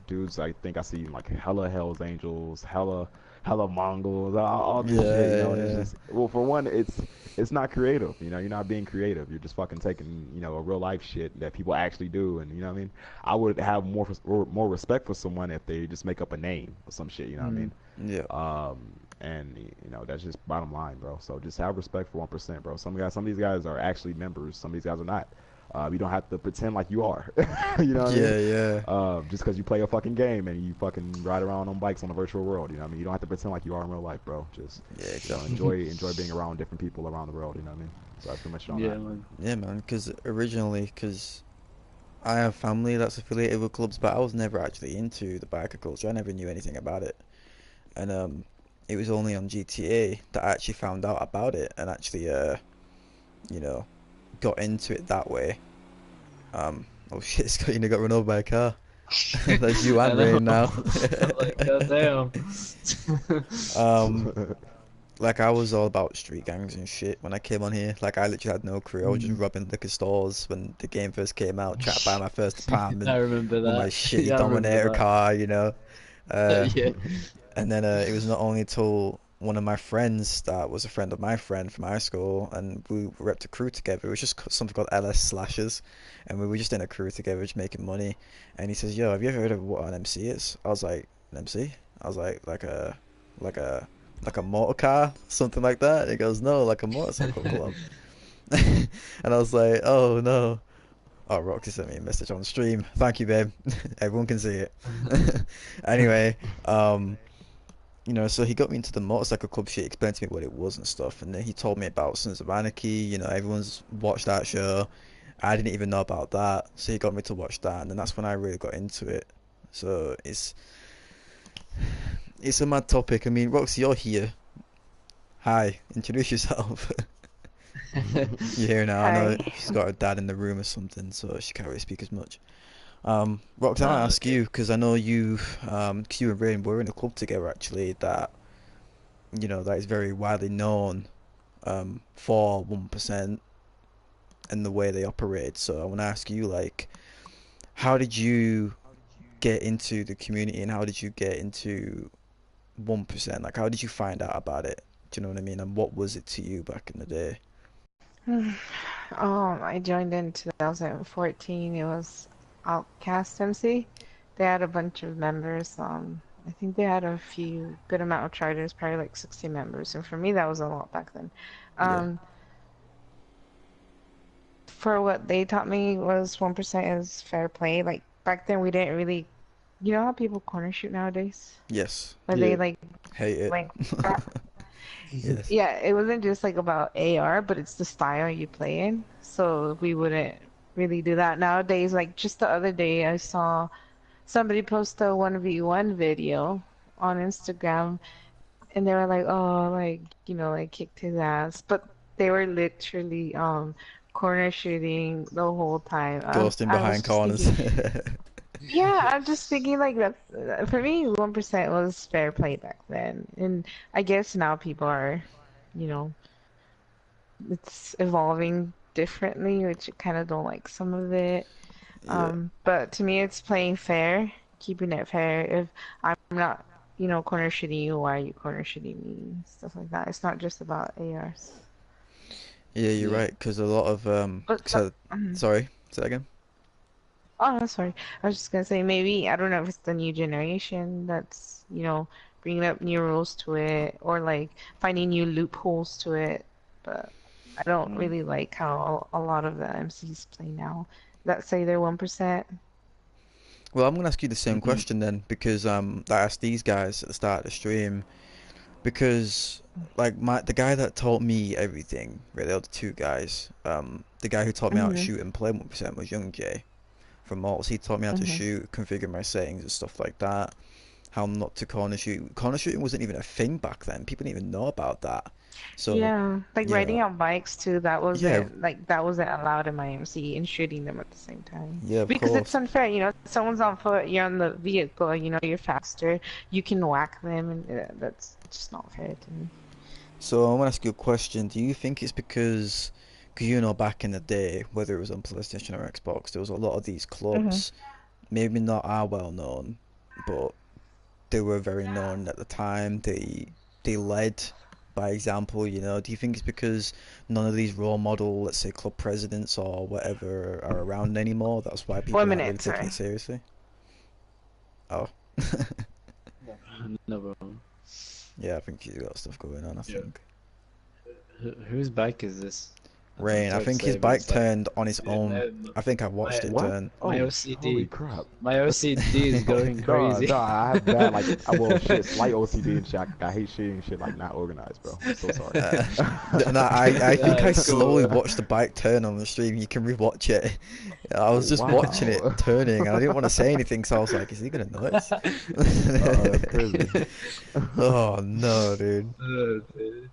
Speaker 3: Dudes, I think I see like hella Hell's Angels, hella Mongols, all this shit, and it's
Speaker 1: Yeah.
Speaker 3: just, well, for one, it's not creative, you're not being creative, you're just fucking taking, a real life shit that people actually do, and what I mean, I would have more respect for someone if they just make up a name or some shit, you know what I
Speaker 2: Mm.
Speaker 3: mean?
Speaker 1: Yeah.
Speaker 3: And that's just bottom line, bro. So just have respect for 1%, bro. Some of these guys are actually members. Some of these guys are not. You don't have to pretend like you are. You know what I mean?
Speaker 1: Yeah, yeah.
Speaker 3: Just because you play a fucking game and you fucking ride around on bikes on the virtual world, you know what I mean? You don't have to pretend like you are in real life, bro. Just
Speaker 1: Yeah, exactly.
Speaker 3: enjoy being around different people around the world. You know what I mean? So that's pretty much it on
Speaker 2: Yeah,
Speaker 3: that.
Speaker 2: man.
Speaker 1: Yeah, man, because originally, because I have family that's affiliated with clubs, but I was never actually into the biker culture. I never knew anything about it. And it was only on GTA that I actually found out about it and actually, you know, got into it that way. Oh shit, Scott, got run over by a car. That's you
Speaker 2: I
Speaker 1: and
Speaker 2: know.
Speaker 1: Rain now.
Speaker 2: Like, goddamn.
Speaker 1: um, like I was all about street gangs and shit when I came on here. Like I literally had no crew. I was just
Speaker 2: Mm.
Speaker 1: robbing liquor stores when the game first came out, trying to buy my first
Speaker 2: I
Speaker 1: apartment
Speaker 2: remember
Speaker 1: with my
Speaker 2: that.
Speaker 1: shitty
Speaker 2: Yeah, I remember
Speaker 1: Dominator car. Uh,
Speaker 2: that. Yeah.
Speaker 1: and then it was not only till one of my friends that was a friend of my friend from high school, and we repped a crew together. It was just something called LS Slashers, and we were just in a crew together, just making money. And he says, "Yo, have you ever heard of what an MC is?" I was like, "An MC?" I was like a, like a motor car, something like that. And he goes, "No, like a motorcycle club." And I was like, "Oh no." Oh, Roxy sent me a message on stream. Thank you, babe. Everyone can see it. Anyway, um, so he got me into the motorcycle club shit, explained to me what it was and stuff, and then he told me about Sons of Anarchy. Everyone's watched that show. I didn't even know about that, so he got me to watch that, and then that's when I really got into it. So it's a mad topic. I mean, Roxy, you're here. Hi, introduce yourself. You're here now. I know
Speaker 4: Hi.
Speaker 1: she's got her dad in the room or something, so she can't really speak as much. Rox, I might
Speaker 2: Nah,
Speaker 1: ask
Speaker 2: okay.
Speaker 1: you because I know cause you and Rain were in a club together actually that that is very widely known for 1% and the way they operate. So I want to ask you, like, how did you get into the community and how did you get into 1%? Like, how did you find out about it? Do you know what I mean? And what was it to you back in the day?
Speaker 4: I joined in 2014. It was Outcast MC. They had a bunch of members. I think they had a few good amount of charters, probably like 60 members. And for me, that was a lot back then.
Speaker 1: Yeah.
Speaker 4: Um, for what they taught me was 1% is fair play. Like back then, we didn't really, you know how people corner shoot nowadays?
Speaker 1: Yes.
Speaker 4: Where they
Speaker 2: Yeah.
Speaker 1: Hate it.
Speaker 4: like
Speaker 1: Yes.
Speaker 4: Yeah, it wasn't just like about AR, but it's the style you play in. So we wouldn't really do that nowadays. Like just the other day, I saw somebody post a 1v1 video on Instagram, and they were like, "Oh, like like kicked his ass," but they were literally corner shooting the whole time.
Speaker 1: Ghosting
Speaker 4: I was
Speaker 1: behind
Speaker 4: just
Speaker 1: corners.
Speaker 4: thinking, yeah, I'm just thinking like that. For me, 1% was fair play back then, and I guess now people are, you know. It's evolving differently, which I kind of don't like some of it.
Speaker 1: Yeah.
Speaker 4: But to me, it's playing fair, keeping it fair. If I'm not corner shooting you, why are you corner shooting me? Stuff like that. It's not just about ARs.
Speaker 1: Yeah, you're
Speaker 2: Yeah.
Speaker 1: right. Because a lot of
Speaker 4: But
Speaker 1: so sorry, say that again.
Speaker 4: oh, sorry. I was just gonna say maybe I don't know if it's the new generation that's, bringing up new rules to it or like finding new loopholes to it. But I don't
Speaker 2: Mm.
Speaker 4: really like how a lot of the MCs play now that say they're 1%.
Speaker 1: Well, I'm gonna ask you the same
Speaker 2: Mm.
Speaker 1: question then, because I asked these guys at the start of the stream, because like the guy that taught me everything, really, the two guys, the guy who taught me how to
Speaker 4: Mm-hmm.
Speaker 1: shoot and play 1% was Young Jay from Malts. He taught me how to
Speaker 4: Mm-hmm.
Speaker 1: shoot, configure my settings and stuff like that. How not to corner shoot. Corner shooting wasn't even a thing back then. People didn't even know about that. So,
Speaker 4: Yeah, like
Speaker 1: you
Speaker 4: riding
Speaker 1: know,
Speaker 4: on bikes too, that
Speaker 1: yeah,
Speaker 4: wasn't allowed in my MC and shooting them at the same time.
Speaker 1: yeah, of
Speaker 4: Because it's
Speaker 1: course.
Speaker 4: unfair, someone's on foot, you're on the vehicle, you're faster, you can whack them and that's just not fair to me.
Speaker 1: So I want to ask you a question. Do you think it's because back in the day, whether it was on PlayStation or Xbox, there was a lot of these
Speaker 4: Hmm.
Speaker 1: clubs, maybe not are well known, but they were very known at the time. They led by example. Do you think it's because none of these role model, let's say club presidents or whatever, are around anymore? That's why people
Speaker 4: One
Speaker 1: aren't really
Speaker 4: minute,
Speaker 1: taking
Speaker 4: sorry.
Speaker 1: it seriously? Oh.
Speaker 2: No problem.
Speaker 1: Yeah, I think she's got stuff going on, I
Speaker 2: Yeah.
Speaker 1: think.
Speaker 2: Whose bike is this? I'm
Speaker 1: Rain, I
Speaker 2: sorry to
Speaker 1: think his
Speaker 2: say, but
Speaker 1: bike
Speaker 2: it's like
Speaker 1: turned on its own.
Speaker 2: um,
Speaker 1: I think I watched
Speaker 2: my
Speaker 1: it
Speaker 3: What?
Speaker 1: turn.
Speaker 2: my
Speaker 3: Oh, holy
Speaker 2: OCD,
Speaker 3: crap.
Speaker 2: my OCD is going
Speaker 3: Duh,
Speaker 2: crazy.
Speaker 3: duh, I have bad, like, well, shit, slight OCD and shit. I hate shit shit, like, not organized, bro. I'm so sorry.
Speaker 1: Uh, no, I
Speaker 2: Yeah,
Speaker 1: think I
Speaker 2: it's
Speaker 1: slowly
Speaker 2: cool.
Speaker 1: watched the bike turn on the stream. You can rewatch it. I
Speaker 3: Oh,
Speaker 1: was just watching it
Speaker 3: wow.
Speaker 1: turning, and I didn't want to say anything, so I was like, "Is he gonna notice?"
Speaker 3: That's crazy.
Speaker 1: Oh no, dude!
Speaker 2: Oh, dude.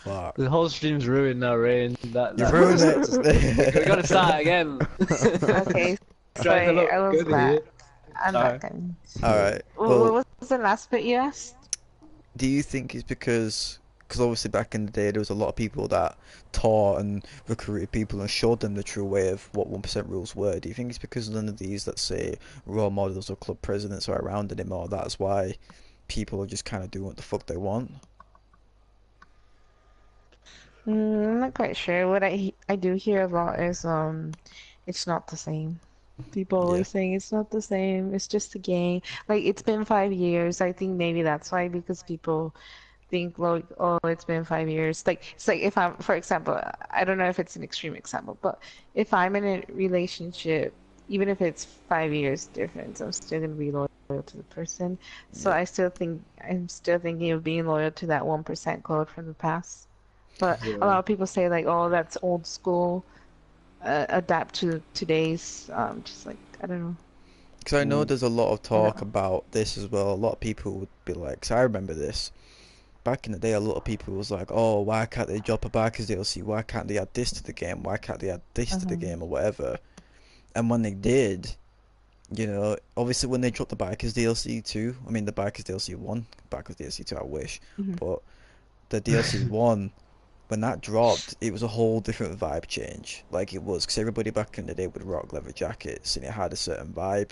Speaker 1: Fuck!
Speaker 2: The whole stream's ruined now, Rain.
Speaker 1: You
Speaker 2: That
Speaker 1: ruined
Speaker 2: just,
Speaker 1: it.
Speaker 2: just we gotta start again.
Speaker 4: Okay,
Speaker 2: Trying to
Speaker 4: sorry, I
Speaker 2: look
Speaker 4: was
Speaker 2: good
Speaker 4: back.
Speaker 2: here.
Speaker 4: I'm
Speaker 2: Alright.
Speaker 4: back.
Speaker 1: All
Speaker 3: Yeah.
Speaker 1: right.
Speaker 4: What
Speaker 1: Well,
Speaker 4: was the last bit you asked?
Speaker 1: do you think it's because obviously back in the day there was a lot of people that taught and recruited people and showed them the true way of what 1% rules were. Do you think it's because none of these, let's say, role models or club presidents are around anymore? That's why people are just kind of doing what the fuck they want?
Speaker 4: I'm not quite sure. What I do hear a lot is it's not the same. People
Speaker 1: Yeah.
Speaker 4: always saying it's not the same. It's just a game. Like it's been 5 years. I think maybe that's why because people think like, oh, it's been 5 years. Like it's like if I'm, for example, I don't know if it's an extreme example, but if I'm in a relationship, even if it's 5 years difference, I'm still gonna be loyal to the person. So
Speaker 1: Yeah.
Speaker 4: I'm still thinking of being loyal to that 1% code from the past. But a
Speaker 2: Yeah.
Speaker 4: lot of people say like, oh, that's old school. Adapt to today's. Just like I don't know.
Speaker 1: Because I know
Speaker 2: Mm.
Speaker 1: there's a lot of
Speaker 4: I
Speaker 1: talk
Speaker 4: don't.
Speaker 1: about this as well. A lot of people would be like, 'cause I remember this. Back in the day, a lot of people was like, oh, why can't they drop a back as DLC? Why can't they add this to the game? Why can't they add this to the
Speaker 4: Uh-huh.
Speaker 1: game or whatever? And when they did, obviously when they dropped the Bikers DLC 2, I mean the Bikers DLC 1, Bikers DLC 2 I wish,
Speaker 4: Hmm.
Speaker 1: but the DLC 1, when that dropped, it was a whole different vibe change. Like it was, because everybody back in the day would rock leather jackets and it had a certain vibe.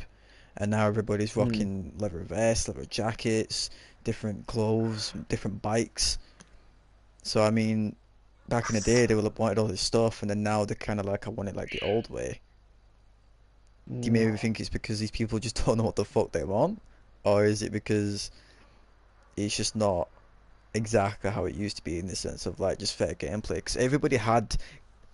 Speaker 1: And now everybody's
Speaker 2: Mm.
Speaker 1: rocking leather vests, leather jackets, different clothes, different bikes. So I mean, back in the day they would have wanted all this stuff, and then now they're kind of like, I want it like the old way. Do you
Speaker 2: Mm.
Speaker 1: maybe think it's because these people just don't know what the fuck they want? Or is it because it's just not exactly how it used to be in the sense of like just fair gameplay? Because everybody had,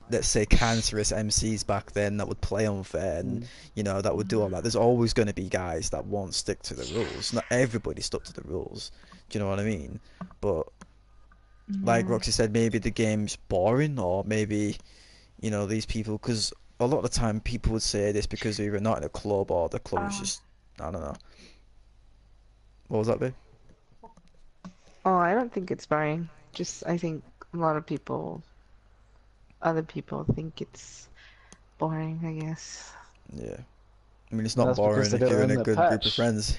Speaker 1: let's say, cancerous MCs back then that would play unfair and,
Speaker 2: Mm.
Speaker 1: that would do all that. There's always going to be guys that won't stick to the rules. Not everybody stuck to the rules. Do you know what I mean? But like
Speaker 4: Yeah.
Speaker 1: Roxy said, maybe the game's boring, or maybe these people, because a lot of the time people would say this because they're either not in a club or the club is
Speaker 4: Um,
Speaker 1: just, I don't know. What was that, babe?
Speaker 4: oh, I don't think it's boring. Just I think a lot of other people think it's boring, I guess.
Speaker 1: Yeah. I mean, it's not
Speaker 2: That's because
Speaker 1: boring
Speaker 2: they
Speaker 1: if
Speaker 2: don't
Speaker 1: you're in
Speaker 2: earn
Speaker 1: a
Speaker 2: their
Speaker 1: good group of
Speaker 2: patch.
Speaker 1: friends.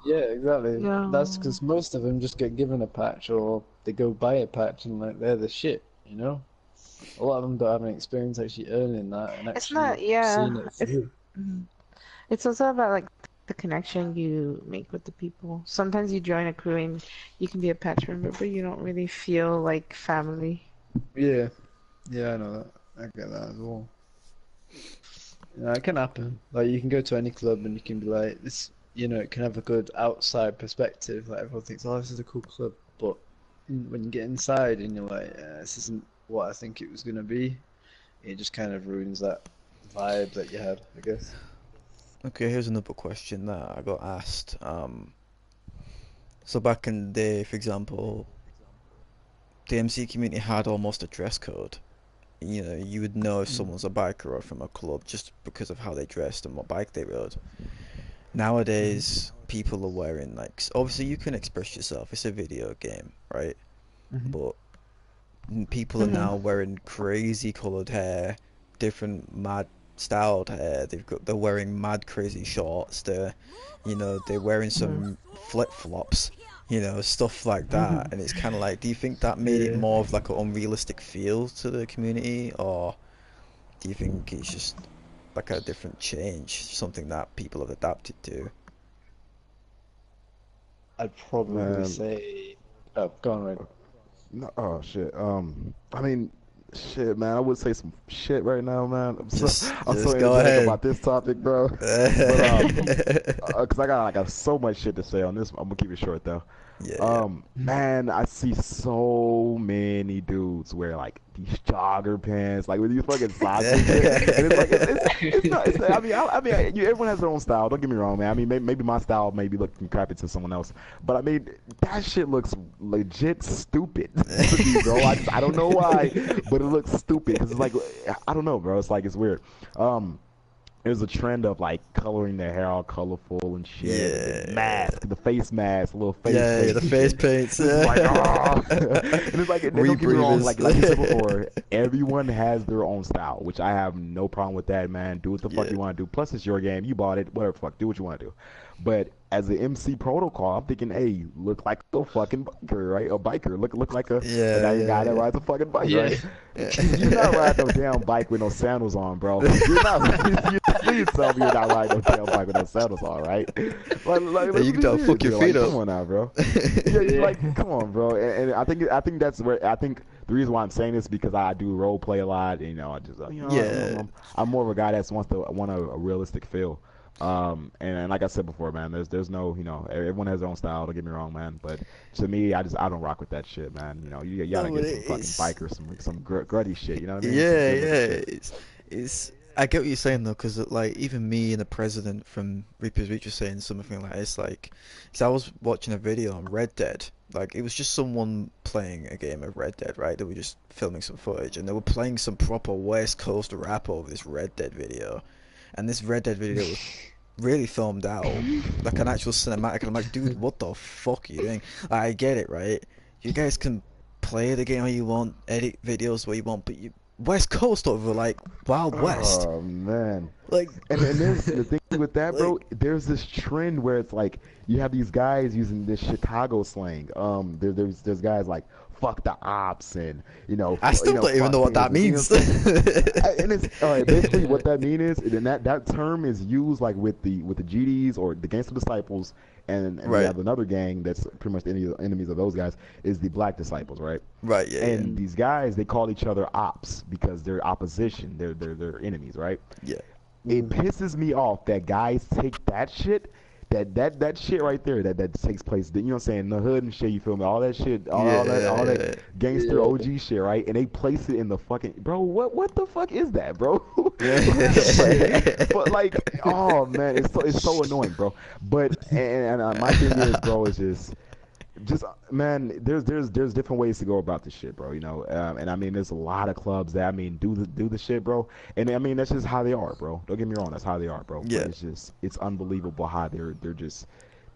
Speaker 2: Yeah, exactly. That's
Speaker 4: No.
Speaker 2: because most of them just get given a patch or they go buy a patch and like they're the shit, you know? A lot of them don't have any experience actually earning that and
Speaker 4: It's
Speaker 2: actually
Speaker 4: not, yeah.
Speaker 2: seeing it
Speaker 4: It's
Speaker 2: through.
Speaker 4: mhm. It's also about like the connection you make with the people. Sometimes you join a crew and you can be a patch member, but you don't really feel like family.
Speaker 2: Yeah, yeah, I know that. I get that as well. Yeah, it can happen. Like you can go to any club and you can be like this. It can have a good outside perspective. Like everyone thinks, "Oh, this is a cool club," but when you get inside and you're like, "This isn't what I think it was gonna be," it just kind of ruins that vibe that you had, I guess.
Speaker 1: Okay, here's another question that I got asked. So back in the day, for example, the MC community had almost a dress code. You would know if
Speaker 2: Mm.
Speaker 1: someone's a biker or from a club just because of how they dressed and what bike they rode.
Speaker 2: Mhm.
Speaker 1: Nowadays, people are wearing like obviously you can express yourself. It's a video game, right?
Speaker 2: Mhm.
Speaker 1: But people are
Speaker 4: Hmm.
Speaker 1: now wearing crazy colored hair, different mad styled hair. They're wearing mad crazy shorts. They're wearing
Speaker 4: Hmm.
Speaker 1: some flip flops. Stuff like that.
Speaker 2: Mhm.
Speaker 1: And it's kind of like, do you think that made it
Speaker 2: Yeah.
Speaker 1: more of like an unrealistic feel to the community, or do you think it's just like a different change, something that people have adapted to?
Speaker 2: I'd probably
Speaker 3: Man,
Speaker 2: say, oh, go on, Red.
Speaker 3: no, oh shit. I mean, shit, man. I would say some shit right now, man.
Speaker 1: Just,
Speaker 3: I'm so
Speaker 1: just go
Speaker 3: energetic
Speaker 1: ahead.
Speaker 3: about this topic, bro. But cause I got so much shit to say on this. I'm gonna keep it short though.
Speaker 1: Yeah, yeah.
Speaker 3: Man, I see so many dudes wear like these jogger pants, like with these fucking socks and shit, and it's like it's not. Everyone has their own style. Don't get me wrong, man. I mean, maybe my style may be looking crappy to someone else, but I mean that shit looks legit stupid to me, bro. I don't know why, but it looks stupid because it's like I don't know, bro. It's like it's weird. Um, there's a trend of like coloring their hair all colorful and shit, and then
Speaker 1: Yeah.
Speaker 3: mask, the face mask, little face
Speaker 1: Yeah, yeah,
Speaker 3: paint
Speaker 1: the
Speaker 3: and
Speaker 1: face
Speaker 3: shit.
Speaker 1: paints.
Speaker 3: This is like, oh, and it's like, and don't get me wrong,
Speaker 1: Rebreathers.
Speaker 3: like you said before, everyone has their own style, which I have no problem with that, man. Do what the fuck
Speaker 1: Yeah.
Speaker 3: you want to do. Plus, it's your game, you bought it, whatever, the fuck, do what you want to do. But as an MC protocol, I'm thinking, hey, look like a fucking biker, right? A biker, look like a
Speaker 1: Yeah,
Speaker 3: guy that
Speaker 1: yeah,
Speaker 3: rides a fucking bike,
Speaker 2: Yeah.
Speaker 3: right? You're not
Speaker 1: yeah.
Speaker 3: riding no damn bike with no sandals on, bro. You're not. You please tell me you're not riding no damn bike with no sandals on, right?
Speaker 1: Then
Speaker 3: Let's
Speaker 1: you can
Speaker 3: be
Speaker 1: tell
Speaker 3: serious
Speaker 1: fuck your
Speaker 3: here.
Speaker 1: feet
Speaker 3: Like,
Speaker 1: up.
Speaker 3: come on now, bro. Yeah,
Speaker 2: Yeah.
Speaker 3: like, come on, bro. And I think that's where I think the reason why I'm saying this is because I do role play a lot. And, I just
Speaker 1: Yeah.
Speaker 3: I'm more of a guy that want a realistic feel. And like I said before, man, there's no, everyone has their own style. Don't get me wrong, man. But to me, I don't rock with that shit, man. You gotta
Speaker 1: No, but
Speaker 3: get some fucking bikers, some gruddy shit. You know what I mean? Some
Speaker 1: yeah,
Speaker 3: good looking
Speaker 1: yeah.
Speaker 3: shit.
Speaker 1: It's. I get what you're saying though, because like even me and the president from Reaper's Reach was saying something like it's like, because I was watching a video on Red Dead. Like it was just someone playing a game of Red Dead, right? They were just filming some footage, and they were playing some proper West Coast rap over this Red Dead video. And this Red Dead video was really filmed out, like an actual cinematic. And I'm like, dude, what the fuck are you doing? I get it, right? You guys can play the game how you want, edit videos where you want, but you West Coast over like Wild West,
Speaker 3: Oh man.
Speaker 1: like,
Speaker 3: And there's the thing with that, bro.
Speaker 1: like
Speaker 3: There's this trend where it's like you have these guys using this Chicago slang. There's guys like fuck the ops and
Speaker 1: I still don't even know
Speaker 3: fuck
Speaker 1: what that
Speaker 3: niggas. You know
Speaker 1: means.
Speaker 3: what I'm saying? And it's all right. Basically, what that mean is, and that term is used like with the GDs or the Gangster Disciples, and we
Speaker 1: Right,
Speaker 3: have another gang that's pretty much the enemies of those guys is the Black Disciples, right?
Speaker 1: right, yeah, yeah,
Speaker 3: And
Speaker 2: Mm.
Speaker 3: these guys they call each other ops because they're opposition. They're enemies, right?
Speaker 1: yeah,
Speaker 3: It
Speaker 2: Mhm.
Speaker 3: pisses me off that guys take that shit, that shit right there that takes place. You know what I'm saying? The hood and shit. You feel me? All that shit, all that
Speaker 1: yeah,
Speaker 3: gangster
Speaker 2: Yeah.
Speaker 3: OG shit, right? And they place it in the fucking bro. What the fuck is that, bro?
Speaker 1: yeah.
Speaker 3: Like, oh man, it's so annoying, bro. But my thing is, bro, is just man, there's different ways to go about this shit, bro. And I mean, there's a lot of clubs that I mean do the shit, bro. And I mean, that's just how they are, bro. Don't get me wrong, that's how they are, bro. But
Speaker 1: Yeah.
Speaker 3: it's unbelievable how they're just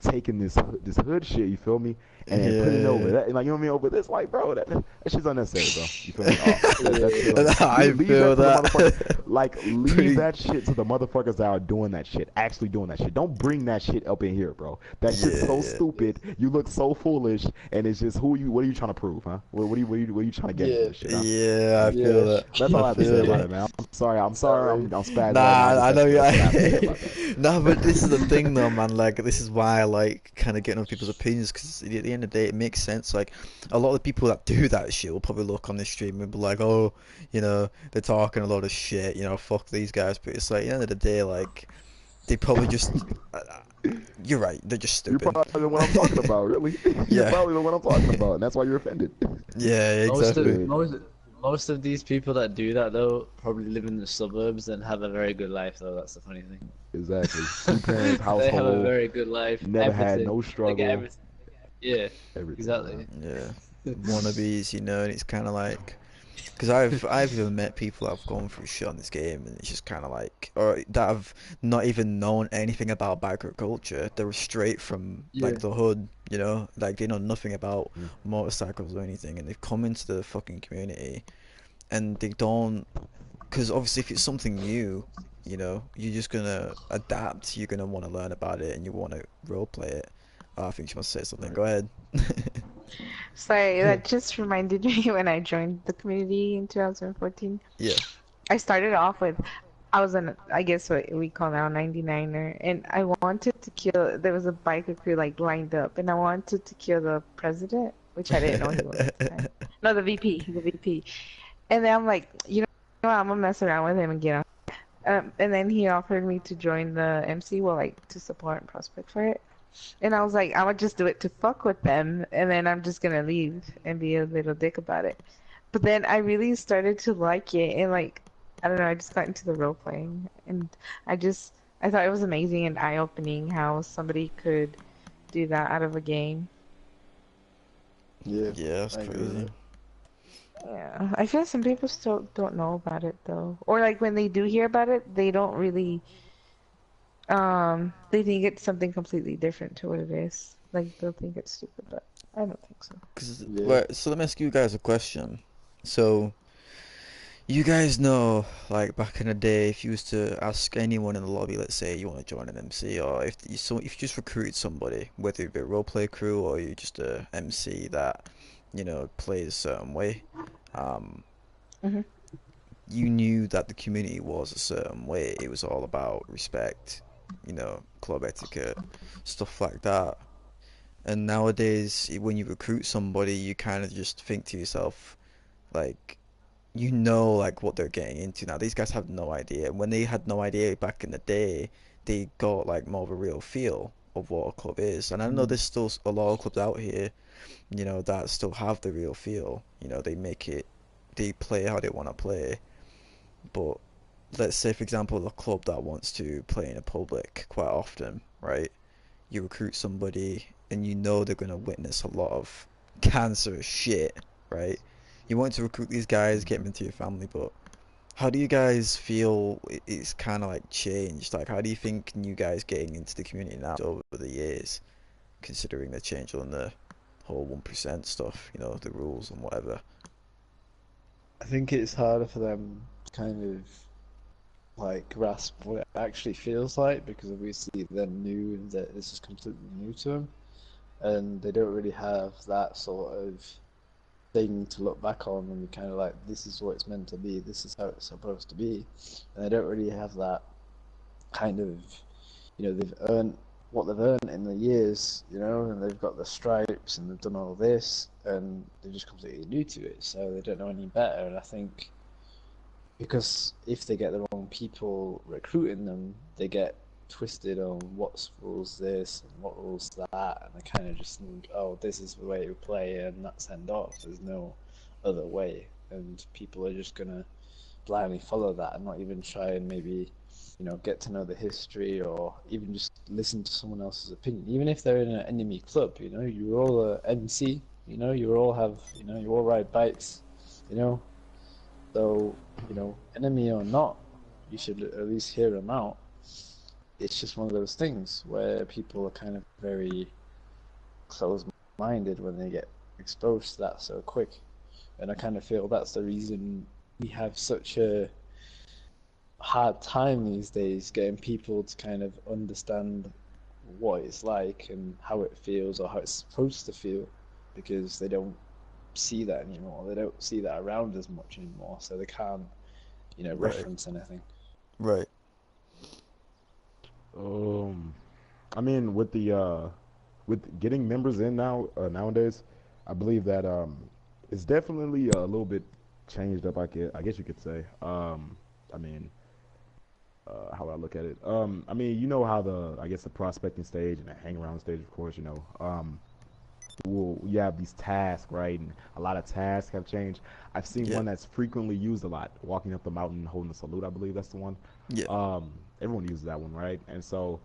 Speaker 3: taking this hood shit, you feel me, and putting it over
Speaker 1: Yeah.
Speaker 3: that, like, you know what I mean, over this, like, bro, that shit's unnecessary, bro. You feel me? Oh, that shit is
Speaker 2: Yeah.
Speaker 3: unnecessary.
Speaker 1: I
Speaker 3: Leave that
Speaker 1: feel
Speaker 3: to the
Speaker 1: that.
Speaker 3: motherfuckers. Like, leave
Speaker 1: Pretty.
Speaker 3: that shit to the motherfuckers that are doing that shit, actually doing that shit. Don't bring that shit up in here, bro. That shit's
Speaker 1: Yeah,
Speaker 3: so
Speaker 1: yeah.
Speaker 3: stupid. You look so foolish, and it's just what are you trying to prove, huh? What are you trying to get from
Speaker 2: Yeah.
Speaker 3: this shit, huh?
Speaker 1: Yeah, I
Speaker 3: Like,
Speaker 1: feel
Speaker 2: Yeah.
Speaker 1: that.
Speaker 3: that's
Speaker 1: I
Speaker 3: all I have to say
Speaker 1: feel
Speaker 3: about
Speaker 1: that.
Speaker 3: it, man. I'm
Speaker 2: It's
Speaker 3: sorry,
Speaker 2: outrageous.
Speaker 3: I'm spazzing right now.
Speaker 1: Nah, I know
Speaker 3: That's
Speaker 1: you.
Speaker 3: what I have to say about that.
Speaker 1: Nah, but this is the thing, though, man. Like, this is why I like kind of getting on people's opinions because at the end of the day, it makes sense. Like, a lot of the people that do that shit will probably look on this stream and be like, "Oh, they're talking a lot of shit. Fuck these guys." But it's like, at the end of the day, like, they probably just. You're right. They're just
Speaker 3: You're
Speaker 1: stupid.
Speaker 3: probably the one I'm talking about, really. You're
Speaker 1: Yeah.
Speaker 3: probably the one I'm talking about, and that's why you're offended.
Speaker 1: Yeah.
Speaker 2: Most
Speaker 3: That's
Speaker 2: of
Speaker 1: Exactly.
Speaker 3: good.
Speaker 2: most most of these people that do that though probably live in the suburbs and have a very good life though. That's the funny
Speaker 3: Exactly. Two parents,
Speaker 2: thing. They have a
Speaker 3: household,
Speaker 2: very good life.
Speaker 3: never had
Speaker 2: Everything.
Speaker 3: no
Speaker 2: They get
Speaker 3: struggle,
Speaker 2: everything. Yeah,
Speaker 3: everything, man.
Speaker 2: exactly.
Speaker 1: Yeah. Wannabes, and it's kind of like. Because I've even met people that have gone through shit on this game, and it's just kind of like, or that have not even known anything about agriculture. They were straight from like
Speaker 2: Yeah.
Speaker 1: the hood, like they know nothing about
Speaker 3: Mm.
Speaker 1: motorcycles or anything, and they've come into the fucking community, and they don't, because obviously if it's something new, you're just gonna adapt. You're gonna want to learn about it, and you want to roleplay it. I think she wants to say something.
Speaker 3: Right.
Speaker 1: Go ahead.
Speaker 4: Sorry, that just reminded me when I joined the community in 2014.
Speaker 1: Yeah.
Speaker 4: I started off with, I was I guess what we call now 99er, and I wanted to kill, there was a biker crew like lined up, and I wanted to kill the president, which I didn't know he was at the time. No, the VP. And then I'm like, what, I'm gonna mess around with him and get him. And then he offered me to join the MC, well, like to support and prospect for it. And I was like, I would just do it to fuck with them, and then I'm just gonna leave and be a little dick about it. But then I really started to like it, and like, I don't know, I just got into the role playing, and I thought it was amazing and eye-opening how somebody could do that out of a game.
Speaker 2: Yeah,
Speaker 1: Yeah, that's
Speaker 2: I agree with
Speaker 1: crazy.
Speaker 2: it.
Speaker 4: Yeah, I feel some people still don't know about it though, or like when they do hear about it, they don't really, they think it's something completely different to what it is. Like they'll think it's stupid, but I don't think so.
Speaker 2: Yeah.
Speaker 1: Right, so let me ask you guys a question. So, you guys know, like back in the day, if you was to ask anyone in the lobby, let's say you want to join an MC, or if you just recruited somebody, whether it be a roleplay crew or you're just a MC that, plays a certain way, um,
Speaker 4: Hmm.
Speaker 1: you knew that the community was a certain way. It was all about respect, club etiquette, stuff like that. And nowadays, when you recruit somebody, you kind of just think to yourself, like, like what they're getting into now. These guys have no idea. When they had no idea back in the day, they got like more of a real feel of what a club is. And I know
Speaker 2: Mm.
Speaker 1: there's still a lot of clubs out here, that still have the real feel. They play how they want to play. But let's say, for example, a club that wants to play in a public quite often, right? You recruit somebody and they're going to witness a lot of cancerous shit, right? You want to recruit these guys, get them into your family, but how do you guys feel it's kind of like changed? Like, how do you think new guys getting into the community now over the years, considering the change on the whole 1% stuff, the rules and whatever?
Speaker 2: I think it's harder for them to kind of like grasp what it actually feels like because obviously they're new and that this is completely new to them, and they don't really have that sort of thing to look back on and be kind of like, this is what it's meant to be, this is how it's supposed to be, and they don't really have that kind of, they've earned what they've earned in the years, and they've got the stripes and they've done all this, and they're just completely new to it, so they don't know any better. And I think because if they get the wrong people recruiting them, they get twisted on what rules this and what rules that, and they kind of just think, oh, this is the way you play, and that's end off. There's no other way, and people are just gonna blindly follow that and not even try and maybe, get to know the history or even just listen to someone else's opinion, even if they're in an enemy club. You're all a MC. You all have, you all ride bikes. You know, so, enemy or not, you should at least hear them out. it's just one of those things where people are kind of very close-minded when they get exposed to that so quick. And I kind of feel that's the reason we have such a hard time these days getting people to kind of understand what it's like and how it feels or how it's supposed to feel because they don't see that anymore. They don't see that around as much anymore, so they can't,
Speaker 1: Right,
Speaker 2: reference anything.
Speaker 1: right.
Speaker 3: Um, I mean, with getting members in nowadays, I believe that it's definitely a little bit changed up. I guess you could say. I mean, how would I look at it? I mean, you know how I guess the prospecting stage and the hang around stage, of course, you have these tasks, right? And a lot of tasks have changed. I've seen
Speaker 1: Yeah,
Speaker 3: one that's frequently used a lot, walking up the mountain holding a salute. I believe that's the one.
Speaker 1: yeah,
Speaker 3: Everyone uses that one, right? And so,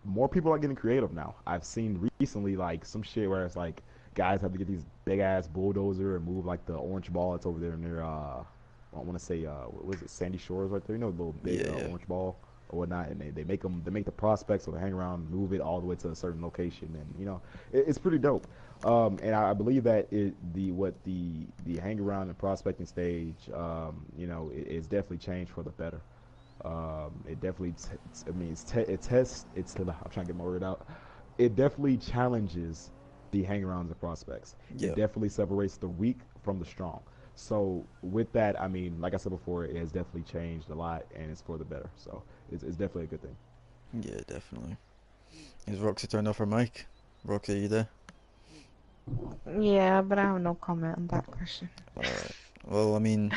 Speaker 3: more people are getting creative now. I've seen recently like some shit where it's like guys have to get these big ass bulldozer and move like the orange ball that's over there near I want to say what was it, Sandy Shores right there? You know, the little big
Speaker 1: yeah, yeah,
Speaker 3: orange ball or whatnot, and they make the prospects or they hang around, move it all the way to a certain location, and it's pretty dope. And I believe that the hang around and prospecting stage, it's definitely changed for the better. It definitely, I mean, it tests. I'm trying to get my word out. It definitely challenges the hang-arounds and prospects. It
Speaker 1: yeah,
Speaker 3: definitely separates the weak from the strong. So with that, I mean, like I said before, it has definitely changed a lot, and it's for the better. So it's definitely a good thing.
Speaker 1: yeah, definitely. Is Roxy turned off her mic? Roxy, are you there?
Speaker 4: Yeah, but I have no comment on that question.
Speaker 1: Alright. Well, I mean,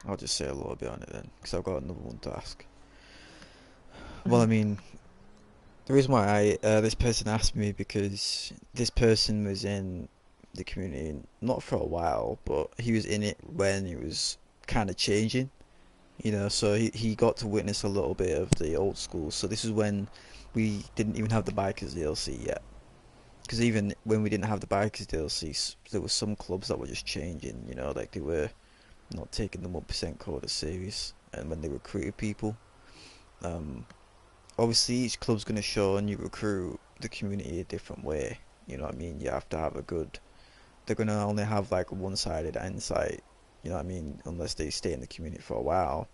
Speaker 1: I'll just say a little bit on it then, because I've got another one to ask. Well, I
Speaker 4: Mhm.
Speaker 1: mean, the reason why this person asked me because this person was in the community not for a while, but he was in it when it was kind of changing, so he got to witness a little bit of the old school. So this is when we didn't even have the Bikers DLC yet. Because even when we didn't have the Bikers DLC, there were some clubs that were just changing, like they were not taking the 1% code as serious, and when they recruited people. Um, Obviously each club's going to show and you recruit the community a different way. You know what I mean? You have to have a good. They're going to only have like a one-sided insight. You know what I mean? Unless they stay in the community for a while.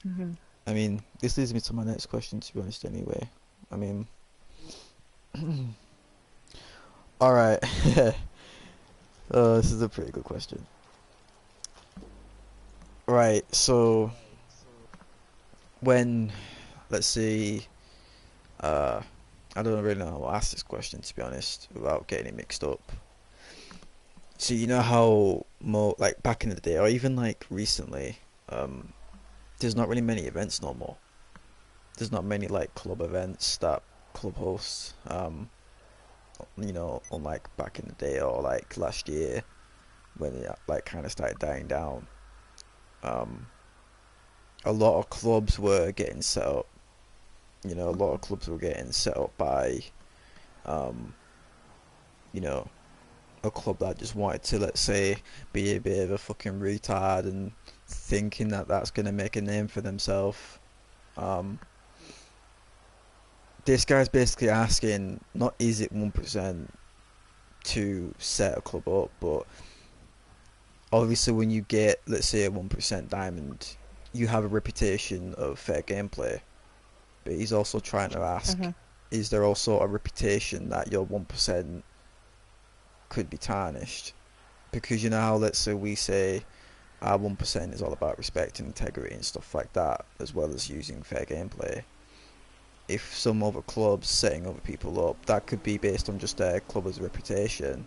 Speaker 4: Mhm.
Speaker 1: I mean, this leads me to my next question, to be honest. Anyway, I mean, all right. This is a pretty good question. Right. So when, let's see, uh, I don't really know how to ask this question, to be honest, without getting it mixed up. So you know how like back in the day, or even like recently, um, there's not really many events no more. There's not many like club events that club hosts. Unlike back in the day or like last year when it like kind of started dying down. Um, a lot of clubs were getting set up. A lot of clubs were getting set up by, um, you know, a club that just wanted to, let's say, be a bit of a fucking retard and thinking that that's gonna make a name for themselves. Um, this guy's basically asking, not is it 1% to set a club up, but obviously when you get, let's say, a 1% diamond, you have a reputation of fair gameplay. But he's also trying to ask,
Speaker 4: Mhm.
Speaker 1: is there also a reputation that your 1% could be tarnished? Because you know how, let's say, we say our 1% is all about respect and integrity and stuff like that, as well as using fair gameplay. If some other club's setting other people up, that could be based on just their club as a reputation,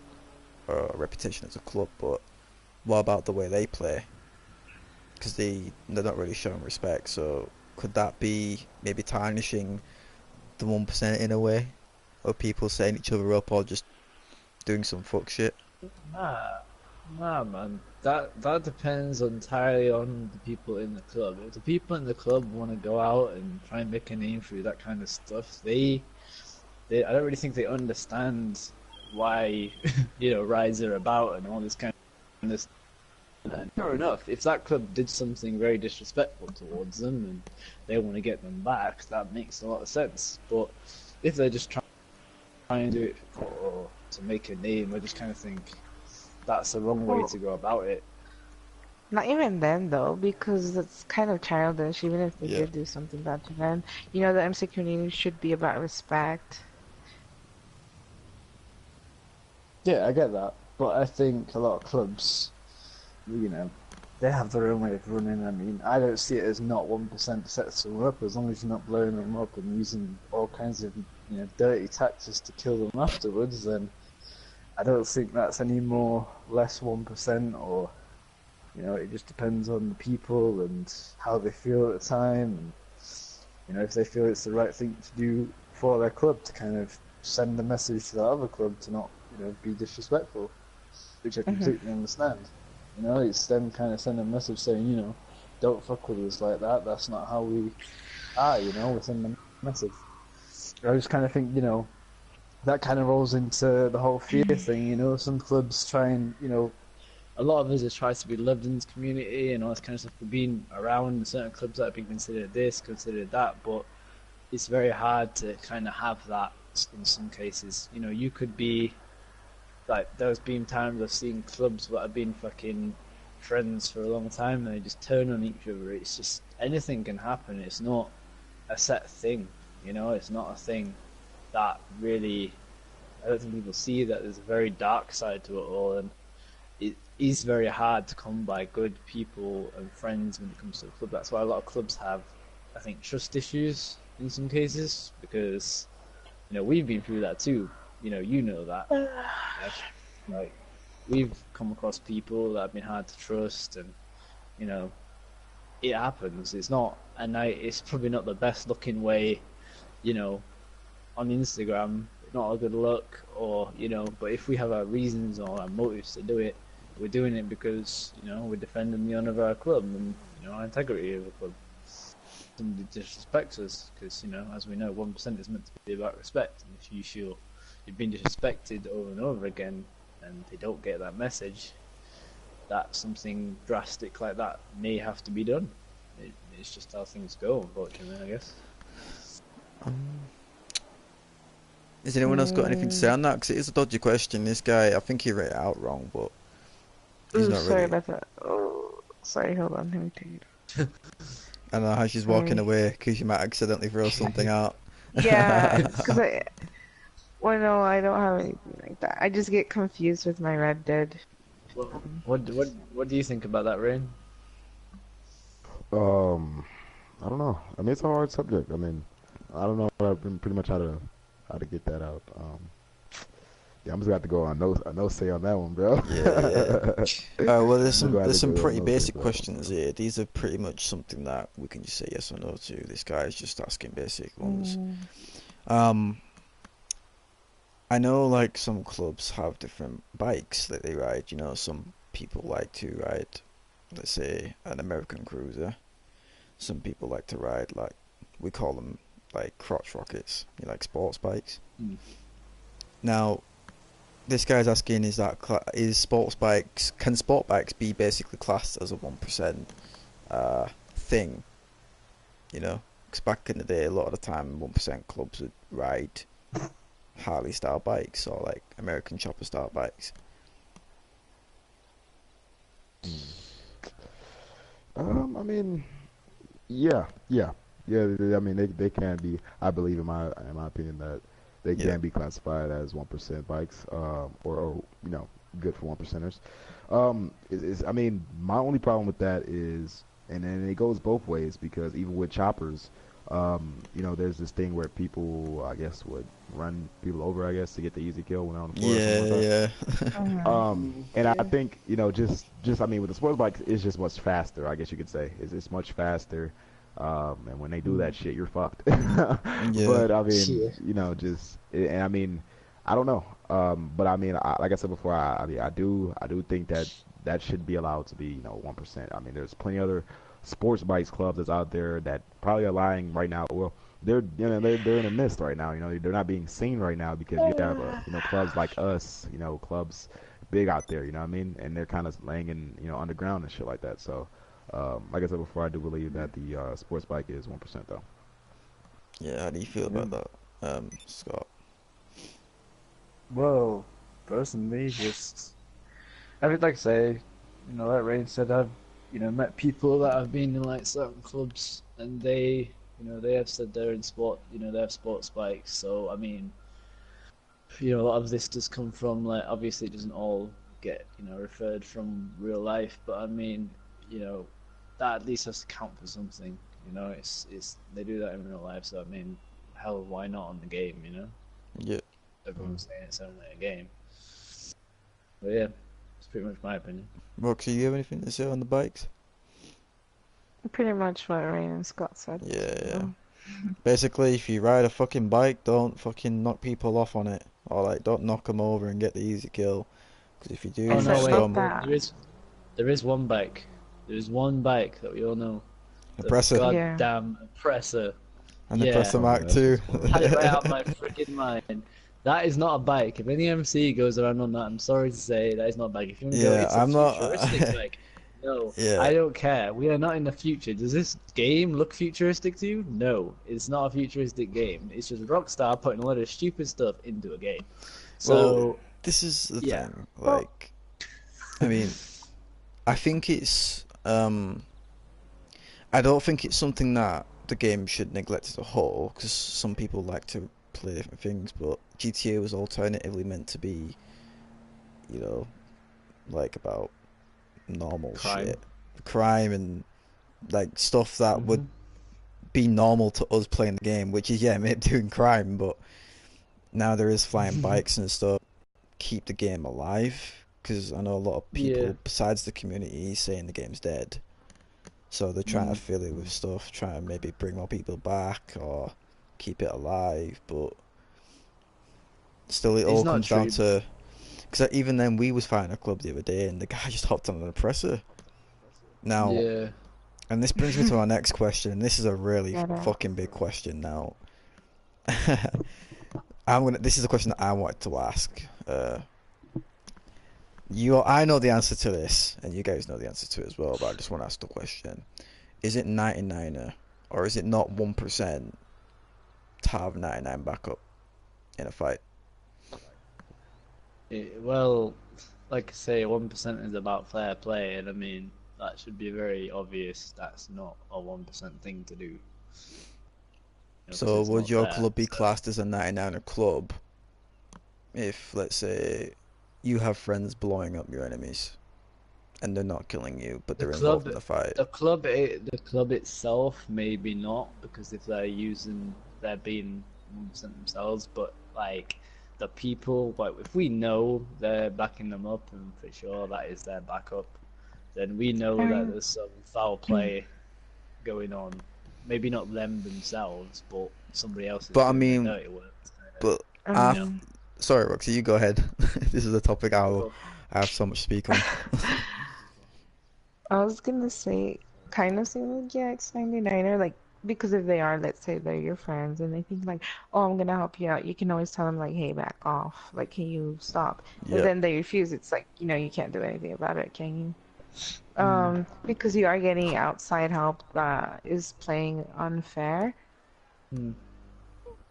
Speaker 1: or a reputation as a club, but what about the way they play? Because they're not really showing respect, so could that be maybe tarnishing the 1% in a way? Of people setting each other up or just doing some fuck shit?
Speaker 2: Nah, nah, man. That depends entirely on the people in the club. If the people in the club want to go out and try and make a name through that kind of stuff, they I don't really think they understand why rides are about and all this kind of stuff. And fair enough, if that club did something very disrespectful towards them and they want to get them back, that makes a lot of sense. But if they're just trying to do it for, to make a name, I just kind of think that's the wrong way
Speaker 4: Well,
Speaker 2: to go about it.
Speaker 4: not even then though, because it's kind of childish, even if they
Speaker 1: Yeah.
Speaker 4: did do something bad to them. You know, the MC community should be about respect.
Speaker 2: Yeah, I get that, but I think a lot of clubs, they have their own way of running. I mean, I don't see it as not 1% set someone up as long as you're not blowing them up and using all kinds of dirty tactics to kill them afterwards. Then I don't think that's any more less 1% or it just depends on the people and how they feel at the time, and if they feel it's the right thing to do for their club to kind of send a message to that other club to not be disrespectful, which I
Speaker 4: Hmm.
Speaker 2: completely understand. It's them kind of sending a message saying, don't fuck with us like that. That's not how we are. Within the message. I just kind of think, that kind of rolls into the whole fear thing. Some clubs try and, a lot of us try to be loved in this community and all this kind of stuff for being around certain clubs that have been considered this, considered that, but it's very hard to kind of have that in some cases. You could be like, there's been times I've seen clubs that have been fucking friends for a long time and they just turn on each other. It's just anything can happen. It's not a set thing, it's not a thing that really, I don't think people see that there's a very dark side to it all, and it is very hard to come by good people and friends when it comes to a club. That's why a lot of clubs have, I think, trust issues in some cases, because we've been through that too. You know that. Like, we've come across people that have been hard to trust, and you know it happens. It's not, and it's probably not the best looking way, you know, on Instagram. Not a good look, or but if we have our reasons or our motives to do it, we're doing it because we're defending the honour of our club and our integrity of the club. Somebody disrespects us because as we know, 1% is meant to be about respect, and if you feel you've been disrespected over and over again, and they don't get that message, that something drastic like that may have to be done. It's just how things go, unfortunately, I guess.
Speaker 1: Um, has anyone else got anything to say
Speaker 4: Mm.
Speaker 1: on that? Because it is a dodgy question. This guy, I think he read it out wrong, but he's
Speaker 4: Ooh,
Speaker 1: not
Speaker 4: sorry
Speaker 1: really.
Speaker 4: about that. Oh, sorry, hold on, let me take it.
Speaker 1: I don't know how she's walking
Speaker 4: Sorry.
Speaker 1: away because you might accidentally throw something out.
Speaker 4: Yeah, because well, no, I don't have anything like that. I just get confused with my Red Dead.
Speaker 2: What
Speaker 4: Um,
Speaker 2: what do you think about that, Rain?
Speaker 3: Um, I don't know. I mean, it's a hard subject. I mean, I don't know. I've been pretty much how to get that out. Yeah, I'm just gonna have to go on no say on that one, bro.
Speaker 1: Yeah, yeah. Well,
Speaker 3: I'm just gonna have
Speaker 1: there's
Speaker 3: to
Speaker 1: some
Speaker 3: go on
Speaker 1: pretty
Speaker 3: no say
Speaker 1: basic
Speaker 3: for that one,
Speaker 1: questions
Speaker 3: bro.
Speaker 1: here. These are pretty much something that we can just say yes or no to. This guy is just asking basic ones.
Speaker 4: mm,
Speaker 1: Um, I know like some clubs have different bikes that they ride. Some people like to ride, let's say, an American Cruiser. Some people like to ride like we call them like crotch rockets, like sports bikes.
Speaker 2: Mm.
Speaker 1: Now, this guy's asking, is sports bikes can sport bikes be basically classed as a 1% thing? Because back in the day, a lot of the time, 1% clubs would ride Harley style bikes or like American chopper style bikes.
Speaker 3: Hmm. I mean, yeah, yeah, yeah. I mean, they can be. I believe in my opinion that they
Speaker 1: Yeah,
Speaker 3: can be classified as 1% bikes, or good for 1%ers. I mean, my only problem with that is, and it goes both ways because even with choppers, there's this thing where people, I guess, would run people over, I guess, to get the easy kill when they're on the floor or something like
Speaker 1: yeah,
Speaker 3: that.
Speaker 1: yeah,
Speaker 4: mhm.
Speaker 3: And I
Speaker 2: Yeah.
Speaker 3: think, just I mean, with the sports bikes, it's just much faster. I guess you could say it's much faster. And when they do
Speaker 2: Mm.
Speaker 3: that shit, you're fucked.
Speaker 1: yeah,
Speaker 3: But I mean,
Speaker 2: Yeah.
Speaker 3: and I mean, I don't know. But I mean, like I said before, I do think that that should be allowed to be, 1%. I mean, there's plenty other sports bikes clubs that's out there that probably are lying right now. Well, they're in the mist right now. They're not being seen right now because you have clubs like us, clubs big out there. You know what I mean? And they're kind of laying in underground and shit like that. So, like I said before, I do believe that the sports bike is 1% though.
Speaker 1: Yeah, how do you feel
Speaker 2: Yeah.
Speaker 1: about that, Scott?
Speaker 2: Well, personally, just I would like to say, like Rain said, I've met people that have been in like certain clubs, and they have said they're in sport, they have sports bikes. So I mean, a lot of this does come from like obviously it doesn't all get referred from real life, but I mean, you know, that at least has to count for something. It's they do that in real life, so I mean, hell, why not on the game?
Speaker 1: Yeah.
Speaker 2: Everyone's saying it's only a game, but yeah, it's pretty much my opinion.
Speaker 1: Roxy, you have anything to say on the bikes?
Speaker 4: Pretty much what Rain and Scott said.
Speaker 1: Yeah, yeah.
Speaker 4: So,
Speaker 1: Basically, if you ride a fucking bike, don't fucking knock people off on it. Or, like, don't knock them over and get the easy kill. Because if you do,
Speaker 4: I
Speaker 2: Oh
Speaker 1: you're
Speaker 2: no,
Speaker 4: said
Speaker 2: wait,
Speaker 4: not
Speaker 1: scum.
Speaker 4: that.
Speaker 2: there is one bike. There's one bike that we all know. The
Speaker 1: Oppressor.
Speaker 4: Yeah.
Speaker 2: goddamn oppressor.
Speaker 1: And
Speaker 2: Yeah,
Speaker 1: Oppressor
Speaker 3: Oh yeah,
Speaker 1: Mark
Speaker 3: that
Speaker 1: too.
Speaker 3: shit's cool.
Speaker 2: had it right out of my freaking mind. That is not a bike. If any MC goes around on that, I'm sorry to say that is not a bike. If you want to go,
Speaker 1: Yeah,
Speaker 2: it's a
Speaker 1: I'm not.
Speaker 2: futuristic bike. No,
Speaker 1: Yeah.
Speaker 2: I don't care. We are not in the future. Does this game look futuristic to you? No, it's not a futuristic game. It's just Rockstar putting a lot of stupid stuff into a game.
Speaker 1: Well,
Speaker 2: So,
Speaker 1: this is the
Speaker 2: yeah.
Speaker 1: thing.
Speaker 4: Well,
Speaker 1: Like, I mean, I think it's I don't think it's something that the game should neglect as a whole, because some people like to play different things, but GTA was alternatively meant to be, you know, like about normal
Speaker 2: Crime.
Speaker 1: shit, crime and like stuff that would
Speaker 2: Hmm.
Speaker 1: be normal to us playing the game, which is yeah, maybe doing crime, but now there is flying bikes and stuff. Keep the game alive, because I know a lot of
Speaker 2: Yeah.
Speaker 1: people besides the community saying the game's dead. So they're trying to
Speaker 2: Mm.
Speaker 1: fill it with stuff, trying to maybe bring more people back or keep it alive, but still it
Speaker 2: It's
Speaker 1: all
Speaker 2: not
Speaker 1: comes down
Speaker 2: true.
Speaker 1: to because even then we was fighting a club the other day and the guy just hopped on an oppressor. Now,
Speaker 2: Yeah.
Speaker 1: and this brings me to our next question. This is a really
Speaker 4: get it.
Speaker 1: fucking big question now. This is a question that I wanted to ask. I know the answer to this, and you guys know the answer to it as well, but I just want to ask the question. Is it 99er, or is it not 1% to have 99 backup in a fight?
Speaker 2: Well, like I say, 1% is about fair play, and I mean that should be very obvious. That's not a 1% thing to do, because
Speaker 1: So
Speaker 2: it's
Speaker 1: would
Speaker 2: not
Speaker 1: your
Speaker 2: fair.
Speaker 1: club be
Speaker 2: So
Speaker 1: classed as a 99er club if, let's say, you have friends blowing up your enemies and they're not killing you, but
Speaker 2: the
Speaker 1: they're involved
Speaker 2: club,
Speaker 1: in the fight?
Speaker 2: the club itself, maybe not, because if they're being 1% themselves, but like the people, like if we know they're backing them up, and for sure that is their backup, then we
Speaker 4: I
Speaker 2: know that
Speaker 4: mean,
Speaker 2: there's some foul play going on. Maybe not them themselves, but somebody else is
Speaker 1: But I
Speaker 2: doing the
Speaker 1: mean,
Speaker 2: dirty work.
Speaker 1: but I,
Speaker 2: You know.
Speaker 4: um,
Speaker 1: sorry, Roxy, you go ahead. This is a topic
Speaker 2: Well,
Speaker 1: I have so much to speak on.
Speaker 4: I was gonna say, kind of seem like, yeah, it's 99er, like, because if they are, let's say they're your friends and they think like, oh, I'm gonna help you out, you can always tell them like, hey, back off, like, can you stop? But
Speaker 1: Yep.
Speaker 4: then they refuse, it's like, you can't do anything about it, can you?
Speaker 2: mm,
Speaker 4: Because you are getting outside help that is playing unfair
Speaker 2: mm,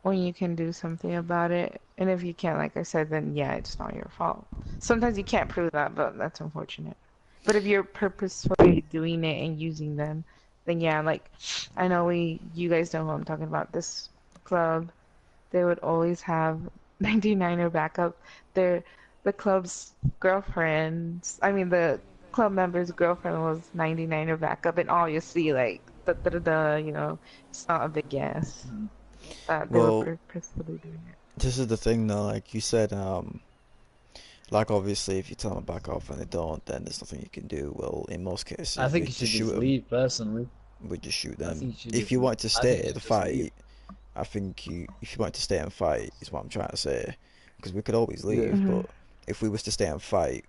Speaker 4: when you can do something about it. And if you can't, like I said, then yeah, it's not your fault. Sometimes you can't prove that, but that's unfortunate. But if you're purposefully doing it and using them, then yeah, like I know you guys know who I'm talking about. This club, they would always have 99er backup. They're the club's girlfriends. I mean, the club member's girlfriend was 99er backup, and obviously, like, it's not a big guess
Speaker 2: mm.
Speaker 4: that they were
Speaker 1: Well,
Speaker 4: purposefully doing it.
Speaker 1: this is the thing though, like you said, like obviously if you tell them to back off and they don't, then there's nothing you can do. Well, in most
Speaker 2: I
Speaker 1: cases,
Speaker 2: think
Speaker 1: we
Speaker 2: you
Speaker 1: just
Speaker 2: should
Speaker 1: shoot
Speaker 2: just
Speaker 1: them.
Speaker 2: leave personally.
Speaker 1: We just shoot
Speaker 2: I
Speaker 1: them.
Speaker 2: think you should
Speaker 1: If
Speaker 2: just.
Speaker 1: you want to
Speaker 2: I think you
Speaker 1: stay the
Speaker 2: should just leave.
Speaker 1: fight, I think if you want to stay and fight, is what I'm trying to say. Because we could always
Speaker 2: Yeah.
Speaker 1: leave,
Speaker 4: Hmm.
Speaker 1: but if we was to stay and fight,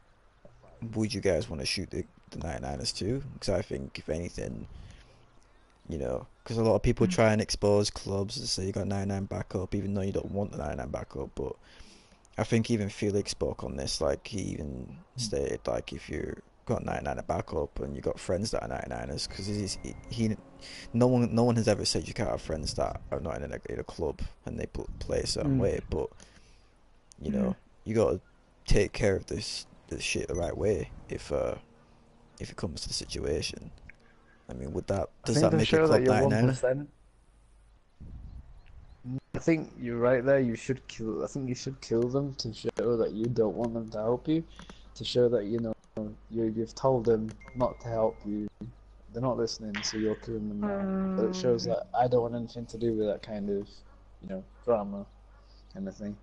Speaker 1: would you guys want to shoot the 99ers too? Because I think if anything, because a lot of people try and expose clubs and say you got 99 backup, even though you don't want the 99 backup. But I think even Felix spoke on this. Like he even
Speaker 2: Mm.
Speaker 1: stated like if you got 99 at backup and you got friends that are 99ers, because no one has ever said you can't have friends that are not in a club and they play a certain
Speaker 2: Mm.
Speaker 1: way, but you
Speaker 4: Mm.
Speaker 1: know you got to take care of this shit the right way if it comes to the situation. I mean,
Speaker 2: I
Speaker 1: does
Speaker 2: think
Speaker 1: that
Speaker 2: to
Speaker 1: make a
Speaker 2: show that
Speaker 1: club
Speaker 2: you're
Speaker 1: 99er?
Speaker 2: 1%. I think you're right there. You should kill. I think you should kill them to show that you don't want them to help you, to show that you've told them not to help you. They're not listening, so you're killing them now. But it shows
Speaker 4: Um,
Speaker 2: that I don't want anything to do with that kind of, drama kind of thing.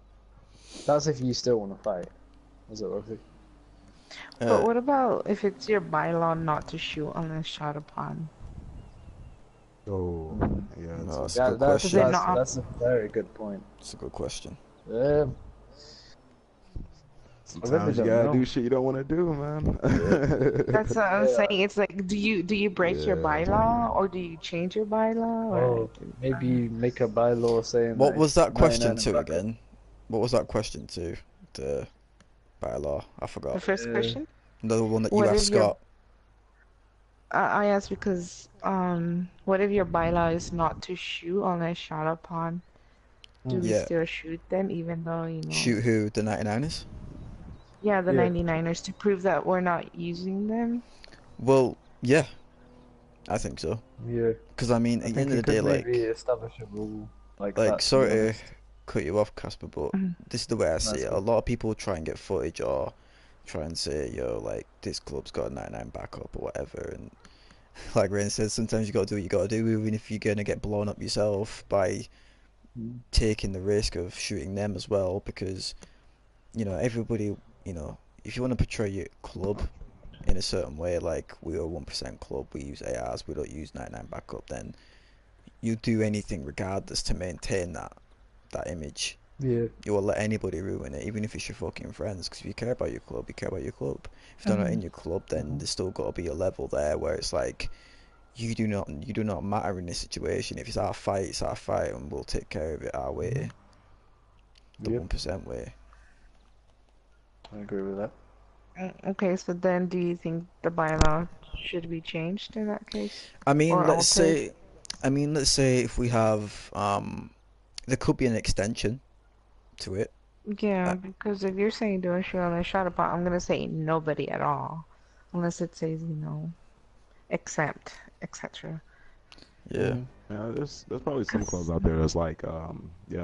Speaker 2: That's if you still want to fight. Is it okay?
Speaker 4: but
Speaker 1: Uh,
Speaker 4: what about if it's your bylaw not to shoot unless shot upon?
Speaker 3: Oh,
Speaker 2: Mm.
Speaker 3: yeah,
Speaker 1: no, that's a good
Speaker 2: That that's
Speaker 4: Does it
Speaker 1: question.
Speaker 2: that's
Speaker 4: not?
Speaker 2: that's a very good point.
Speaker 1: It's a good question.
Speaker 2: Um, I really
Speaker 3: sometimes you
Speaker 2: don't
Speaker 3: gotta do
Speaker 2: know.
Speaker 3: shit you don't want to do,
Speaker 1: Yeah.
Speaker 3: man.
Speaker 4: That's what I'm saying.
Speaker 2: Yeah.
Speaker 4: It's like, do you break your
Speaker 3: Yeah.
Speaker 4: bylaw or do you change your bylaw or
Speaker 2: Oh, maybe make a bylaw saying
Speaker 1: What
Speaker 2: that
Speaker 1: was
Speaker 2: if
Speaker 1: that
Speaker 2: you're
Speaker 1: question
Speaker 2: 99 and
Speaker 1: to
Speaker 2: back up.
Speaker 1: again? What was that question to the bylaw? I
Speaker 4: the
Speaker 1: forgot.
Speaker 4: first question?
Speaker 1: The one that you
Speaker 4: What
Speaker 1: asked
Speaker 4: if your
Speaker 1: Scott.
Speaker 4: I asked because what if your bylaw is not to shoot unless shot upon? Do we
Speaker 2: Mm.
Speaker 1: Yeah.
Speaker 4: still shoot them even though,
Speaker 1: Shoot who? The 99ers?
Speaker 4: yeah, the
Speaker 2: Yeah.
Speaker 4: 99ers to prove that we're not using them?
Speaker 1: Well, yeah, I think so.
Speaker 2: Yeah.
Speaker 1: Because I mean,
Speaker 2: I
Speaker 1: at the end
Speaker 2: think
Speaker 1: of
Speaker 2: you
Speaker 1: the
Speaker 2: could
Speaker 1: day,
Speaker 2: maybe establish a rule like that, to be
Speaker 1: sorry to
Speaker 2: honest.
Speaker 1: cut you off, Casper, but
Speaker 4: Mhm.
Speaker 1: this is the way I see
Speaker 2: That's
Speaker 1: it. A
Speaker 2: good.
Speaker 1: lot of people try and get footage or try and say, yo, like, this club's got a 99 backup or whatever. And like Rain says, sometimes you gotta do what you gotta do, even if you're gonna get blown up yourself by
Speaker 2: Mm.
Speaker 1: taking the risk of shooting them as well. Because, everybody, if you want to portray your club in a certain way, like we're a 1% club, we use ARs, we don't use 99 backup, then you do anything regardless to maintain that image.
Speaker 2: Yeah.
Speaker 1: You will let anybody ruin it, even if it's your fucking friends. Because if you care about your club, you care about your club. If they're not in
Speaker 4: Mhm.
Speaker 1: your club, then
Speaker 2: Hmm.
Speaker 1: there's still got to be a level there where it's like you do not matter in this situation. If it's our fight, it's our fight, and we'll take care of it our
Speaker 2: Hmm.
Speaker 1: way, the
Speaker 2: Yep.
Speaker 1: 1% way.
Speaker 2: I agree with that.
Speaker 4: Okay, so then do you think the bylaw should be changed in that case
Speaker 1: I mean,
Speaker 4: or
Speaker 1: let's
Speaker 4: altered?
Speaker 1: say, if we have, there could be an extension to it.
Speaker 4: Yeah,
Speaker 1: Uh,
Speaker 4: because if you're saying do a shoot unless shot upon, I'm gonna say nobody at all, unless it says, except, etc.
Speaker 1: yeah,
Speaker 2: Hmm.
Speaker 3: Yeah, there's probably some clubs
Speaker 4: Cause,
Speaker 3: out there that's like,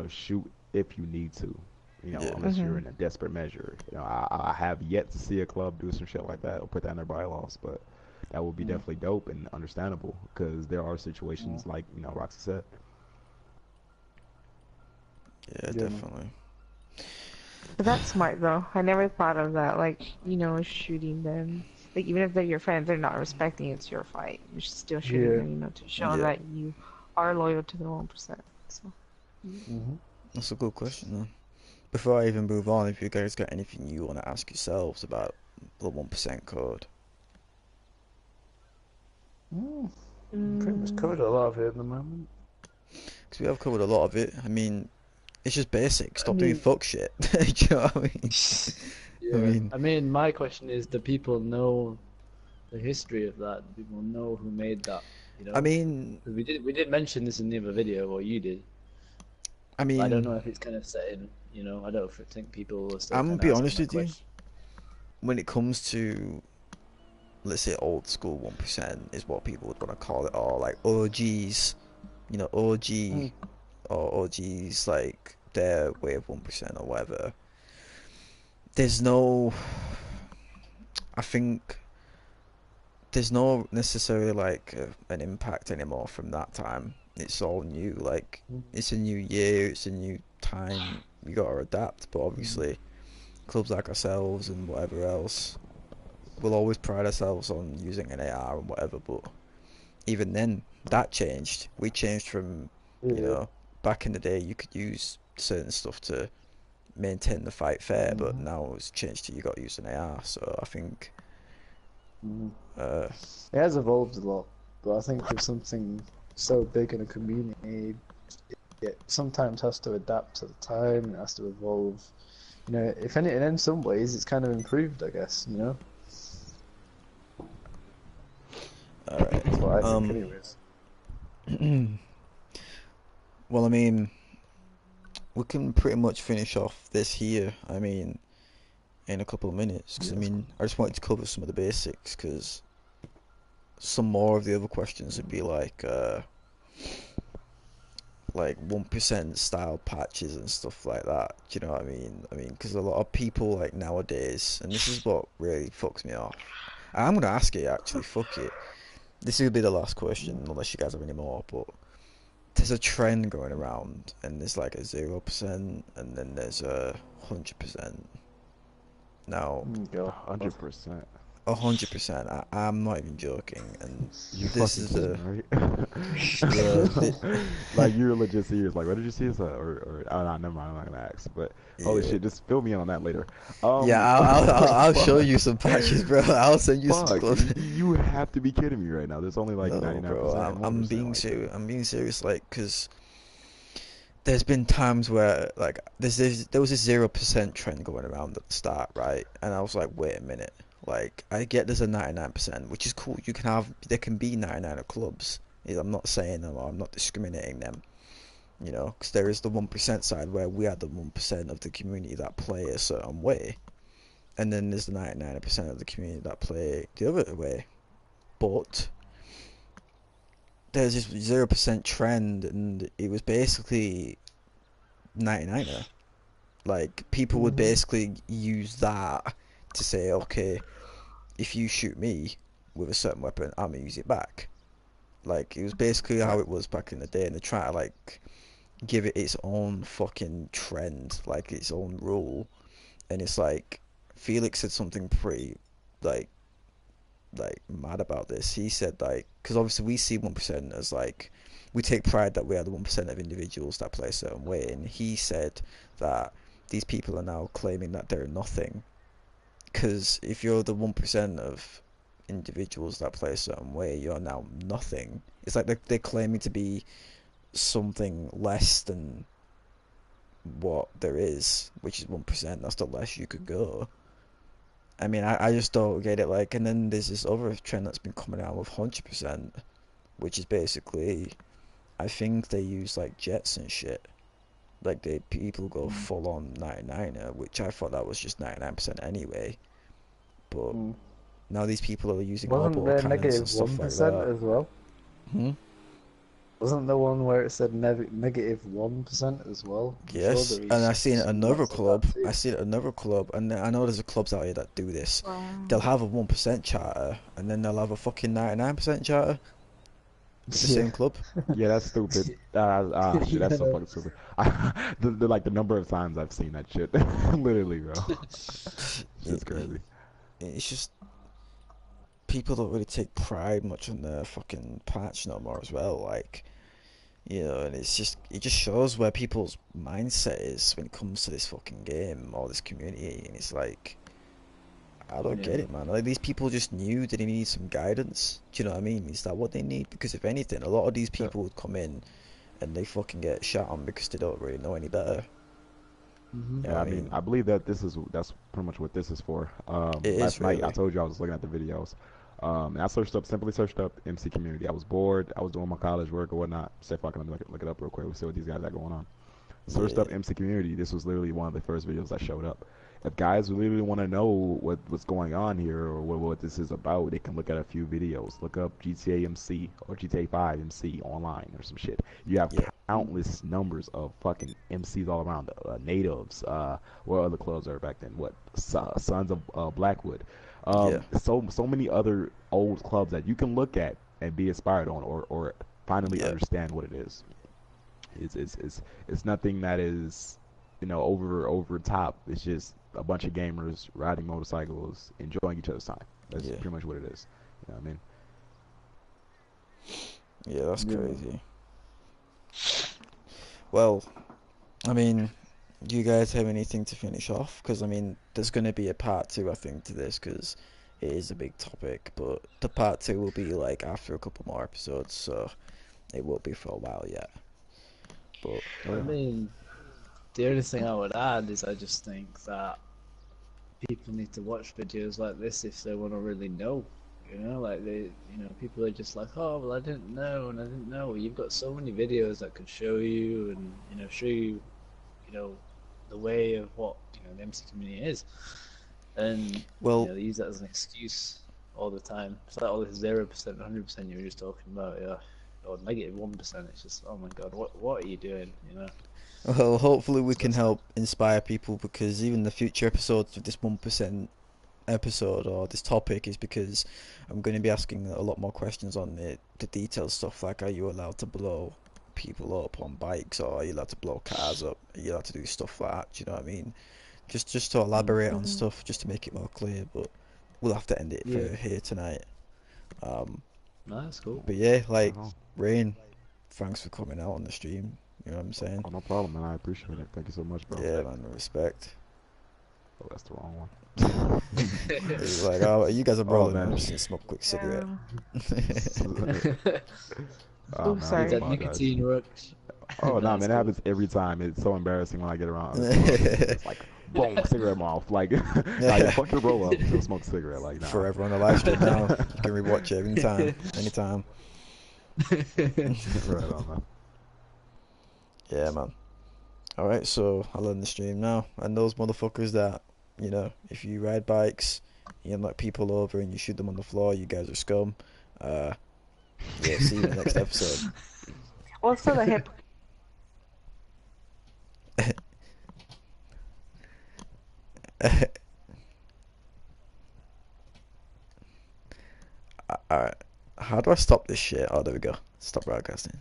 Speaker 3: shoot if you need to,
Speaker 1: yeah,
Speaker 3: unless you're
Speaker 4: hmm
Speaker 3: in a desperate measure. I have yet to see a club do some shit like that or put that in their bylaws, but that would be definitely dope and understandable because there are
Speaker 2: Hmm.
Speaker 3: situations like, Roxy said.
Speaker 1: yeah,
Speaker 2: Yeah, man.
Speaker 1: definitely.
Speaker 4: but that's smart though. I never thought of that. Like, shooting them. Like, even if they're your friends, they're not respecting it's your fight. You're still shooting
Speaker 2: Yeah.
Speaker 4: them, to show
Speaker 1: Yeah,
Speaker 4: that you are loyal to the 1%. So,
Speaker 2: Hmm.
Speaker 1: that's a good question, though. Before I even move on, if you guys got anything you want to ask yourselves about the 1% code,
Speaker 2: Mm. Pretty much
Speaker 4: mm,
Speaker 2: covered a lot of it at the moment.
Speaker 1: because we have covered a lot of it. I mean, it's just basic.
Speaker 2: I
Speaker 1: Stop doing
Speaker 2: mean,
Speaker 1: fuck shit. Do you know what I mean? I
Speaker 2: yeah.
Speaker 1: mean,
Speaker 2: I mean, my question is, do people know the history of that? Do people know who made that? You
Speaker 1: I
Speaker 2: know,
Speaker 1: mean,
Speaker 2: 'cause we did mention this in the other video, or you did.
Speaker 1: I
Speaker 2: But I don't
Speaker 1: mean,
Speaker 2: know if it's kind of set in. I don't think people are still
Speaker 1: I'm gonna
Speaker 2: kind of
Speaker 1: be
Speaker 2: asking
Speaker 1: honest
Speaker 2: that
Speaker 1: with you.
Speaker 2: question.
Speaker 1: When it comes to, let's say, old school 1% is what people would want to call it, or like OGs, OG
Speaker 2: Mm.
Speaker 1: or OGs, like their way of 1% or whatever. There's no, I think there's no necessarily like an impact anymore from that time. It's all new. Like it's a new year, it's a new time. You gotta adapt. But
Speaker 2: Mm.
Speaker 1: obviously, clubs like ourselves and whatever else will always pride ourselves on using an AR and whatever. But even then, that changed. We changed from, you
Speaker 2: Yeah.
Speaker 1: know, back in the day you could use certain stuff to maintain the fight fair, but
Speaker 2: Hmm.
Speaker 1: now it's changed to you got to use an AR. So I think,
Speaker 2: Hmm.
Speaker 1: uh,
Speaker 2: It has evolved a lot, but I think with something so big in a community, it sometimes has to adapt to the time. It has to evolve. if anything, in some ways, it's kind of improved, I guess.
Speaker 1: All right.
Speaker 2: That's what I think,
Speaker 1: Um.
Speaker 2: anyways.
Speaker 1: Well, I mean, we can pretty much finish off this here. I mean, in a couple of minutes, because
Speaker 2: Yeah,
Speaker 1: I
Speaker 2: that's cool.
Speaker 1: mean, I just wanted to cover some of the basics, because some more of the other questions would be like 1% style patches and stuff like that. Do you know what I mean? I mean, because a lot of people like nowadays, and this is what really fucks me off. I'm gonna ask it actually. Fuck it. This will be the last question, unless you guys have any more. But there's a trend going around, and there's like a 0%, and then there's a 100%. Now,
Speaker 2: God.
Speaker 3: 100%.
Speaker 1: 100%. I'm not even joking, and
Speaker 3: You
Speaker 1: this
Speaker 3: fucking
Speaker 1: is the
Speaker 3: kidding, right?
Speaker 1: yeah.
Speaker 3: Like you're legit serious. Like, what did you see? Or oh, no, never mind. I'm not gonna ask. But holy
Speaker 1: Yeah.
Speaker 3: shit, just fill me in on that later.
Speaker 1: Yeah, I'll show
Speaker 3: Fuck,
Speaker 1: you some patches, bro. I'll send you some
Speaker 3: fuck.
Speaker 1: clubs.
Speaker 3: You have to be kidding me right now. There's only like
Speaker 1: No, bro,
Speaker 3: 99% and 1%.
Speaker 1: being
Speaker 3: Like,
Speaker 1: serious. I'm being serious, like, cause there's been times where like there was a 0% trend going around at the start, right? And I was like, wait a minute. Like, I get there's a 99%, which is cool. There can be 99 of clubs. I'm not saying them or I'm not discriminating them, because there is the 1% side where we are the 1% of the community that play a certain way, and then there's the 99% of the community that play the other way. But there's this 0% trend, and it was basically 99er. Like, people would
Speaker 2: Hmm.
Speaker 1: basically use that to say, okay, if you shoot me with a certain weapon, I'm gonna use it back. Like, it was basically how it was back in the day, and they try to like give it its own fucking trend, like its own rule. And it's like Felix said something pretty like mad about this. He said like, because obviously we see 1% as like, we take pride that we are the 1% of individuals that play a certain way, and he said that these people are now claiming that they're nothing, because if you're the 1% of individuals that play a certain way, you're now nothing. It's like they're claiming to be something less than what there is, which is 1%. That's the less you could go. I mean, I just don't get it. Like, and then there's this other trend that's been coming out with 100%, which is basically, I think they use like jets and shit. Like, people go full on 99er, which I thought that was just 99% anyway. But
Speaker 2: Mm.
Speaker 1: now these people are using
Speaker 2: Wasn't
Speaker 1: elbow
Speaker 2: there
Speaker 1: cannons and
Speaker 2: negative
Speaker 1: stuff
Speaker 2: one
Speaker 1: like
Speaker 2: percent
Speaker 1: that.
Speaker 2: as well?
Speaker 1: Hmm?
Speaker 2: Wasn't there one where it said negative 1% as well? I'm sure
Speaker 1: Yes,
Speaker 2: there
Speaker 1: and
Speaker 2: is
Speaker 1: I seen it
Speaker 2: some that
Speaker 1: another
Speaker 2: said that
Speaker 1: club.
Speaker 2: too.
Speaker 1: I seen it another club, and I know there's a clubs out here that do this. They'll
Speaker 4: Um,
Speaker 1: have a 1% charter, and then they'll have a fucking 99% charter with the
Speaker 2: Yeah.
Speaker 1: same club.
Speaker 3: yeah, that's stupid. Shit, that's
Speaker 2: Yeah,
Speaker 3: so
Speaker 2: no.
Speaker 3: fucking stupid. Like the number of times I've seen that shit, literally, bro. Shit's crazy.
Speaker 1: It's just people don't really take pride much on their fucking patch no more as well. Like, and it just shows where people's mindset is when it comes to this fucking game or this community, and it's like, I don't get
Speaker 2: Yeah.
Speaker 1: it, man. Like, these people just knew that they need some guidance. Do you know what I mean? Is that what they need? Because if anything, a lot of these
Speaker 3: Yeah.
Speaker 1: people would come in and they fucking get shot on because they don't really know any better.
Speaker 2: Hmm.
Speaker 1: You know
Speaker 3: Yeah,
Speaker 1: what
Speaker 3: I
Speaker 1: I
Speaker 3: mean,
Speaker 1: mean?
Speaker 3: I believe that's pretty much what this is for.
Speaker 1: It is
Speaker 3: Last night I
Speaker 1: really.
Speaker 3: told you I was looking at the videos. And I simply searched up MC community. I was bored. I was doing my college work or whatnot. Said, fuck it, let me look it up real quick. We see what these guys got going on. Searched
Speaker 1: Yeah,
Speaker 3: up MC community. This was literally one of the first videos that showed up. If guys literally want to know what's going on here or what this is about, they can look at a few videos. Look up GTA MC or GTA 5 MC online or some shit. You have
Speaker 1: yeah,
Speaker 3: countless numbers of fucking MCs all around. Natives, what other clubs are back then? What Sons of Blackwood?
Speaker 1: yeah,
Speaker 3: So many other old clubs that you can look at and be inspired on or finally
Speaker 1: yeah,
Speaker 3: understand what it is. It's nothing that is, over top. It's just a bunch of gamers riding motorcycles, enjoying each other's time. That's
Speaker 1: yeah,
Speaker 3: pretty much what it is. You know what I mean?
Speaker 1: yeah. That's
Speaker 2: Yeah, man.
Speaker 1: crazy. Well, I mean, do you guys have anything to finish off? Because I mean, there's going to be a part two, I think, to this because it is a big topic. But the part two will be like after a couple more episodes, so it won't be for a while yet. But
Speaker 2: I
Speaker 3: Yeah.
Speaker 2: mean, The only thing I would add is I just think that people need to watch videos like this if they want to really know. Like people are just like, oh, well, I didn't know, and I didn't know. Well, you've got so many videos that could show you, and show you, you know, the way of what the MC community is, and
Speaker 1: Well,
Speaker 2: they use that as an excuse all the time. It's like all this 0%, 100% you were just talking about, yeah, or negative 1%. It's just, oh my God, what are you doing?
Speaker 1: well, hopefully we
Speaker 2: So
Speaker 1: can
Speaker 2: it's like,
Speaker 1: help inspire people because even the future episodes of this 1% episode or this topic is because I'm going to be asking a lot more questions on the detailed stuff like are you allowed to blow people up on bikes or are you allowed to blow cars up? Are you allowed to do stuff like that? Do you know what I mean? Just to
Speaker 2: mm,
Speaker 1: elaborate on
Speaker 4: Hmm.
Speaker 1: stuff, just to make it more clear. But we'll have to end it for
Speaker 2: yeah,
Speaker 1: here tonight. Um,
Speaker 2: no, that's cool.
Speaker 1: but yeah,
Speaker 3: Right
Speaker 1: like
Speaker 3: on.
Speaker 1: Rain, thanks for coming out on the stream. You know what I'm saying?
Speaker 3: Oh, no problem, man. I appreciate it. Thank you so much, bro.
Speaker 1: Yeah,
Speaker 2: Respect.
Speaker 1: man, respect.
Speaker 3: Oh, that's the wrong one.
Speaker 1: He's like, oh, you guys are
Speaker 3: Oh
Speaker 1: brawling. I'm
Speaker 3: man.
Speaker 1: just gonna smoke a quick cigarette.
Speaker 4: Yeah.
Speaker 3: Oh
Speaker 4: Ooh,
Speaker 3: man, I
Speaker 2: Need
Speaker 3: do
Speaker 4: sorry.
Speaker 2: that
Speaker 3: apologize.
Speaker 2: nicotine rush.
Speaker 3: Oh
Speaker 2: No,
Speaker 3: no,
Speaker 2: it's
Speaker 3: man, it
Speaker 2: cool.
Speaker 3: happens every time. It's so embarrassing when I get around people. It's like boom, cigarette mouth. Like, nah, yeah, fuck your roll up. Go smoke a cigarette. Like, nah.
Speaker 1: Forever on the live stream now. You can rewatch it anytime, anytime.
Speaker 3: Right on, man.
Speaker 1: Yeah, man. All right, so I'll end the stream now. And those motherfuckers that, if you ride bikes, you knock people over and you shoot them on the floor, you guys are scum. Uh, yeah, see you in the next episode.
Speaker 4: What's the hip?
Speaker 1: All right, how do I stop this shit? Oh, there we go. Stop broadcasting.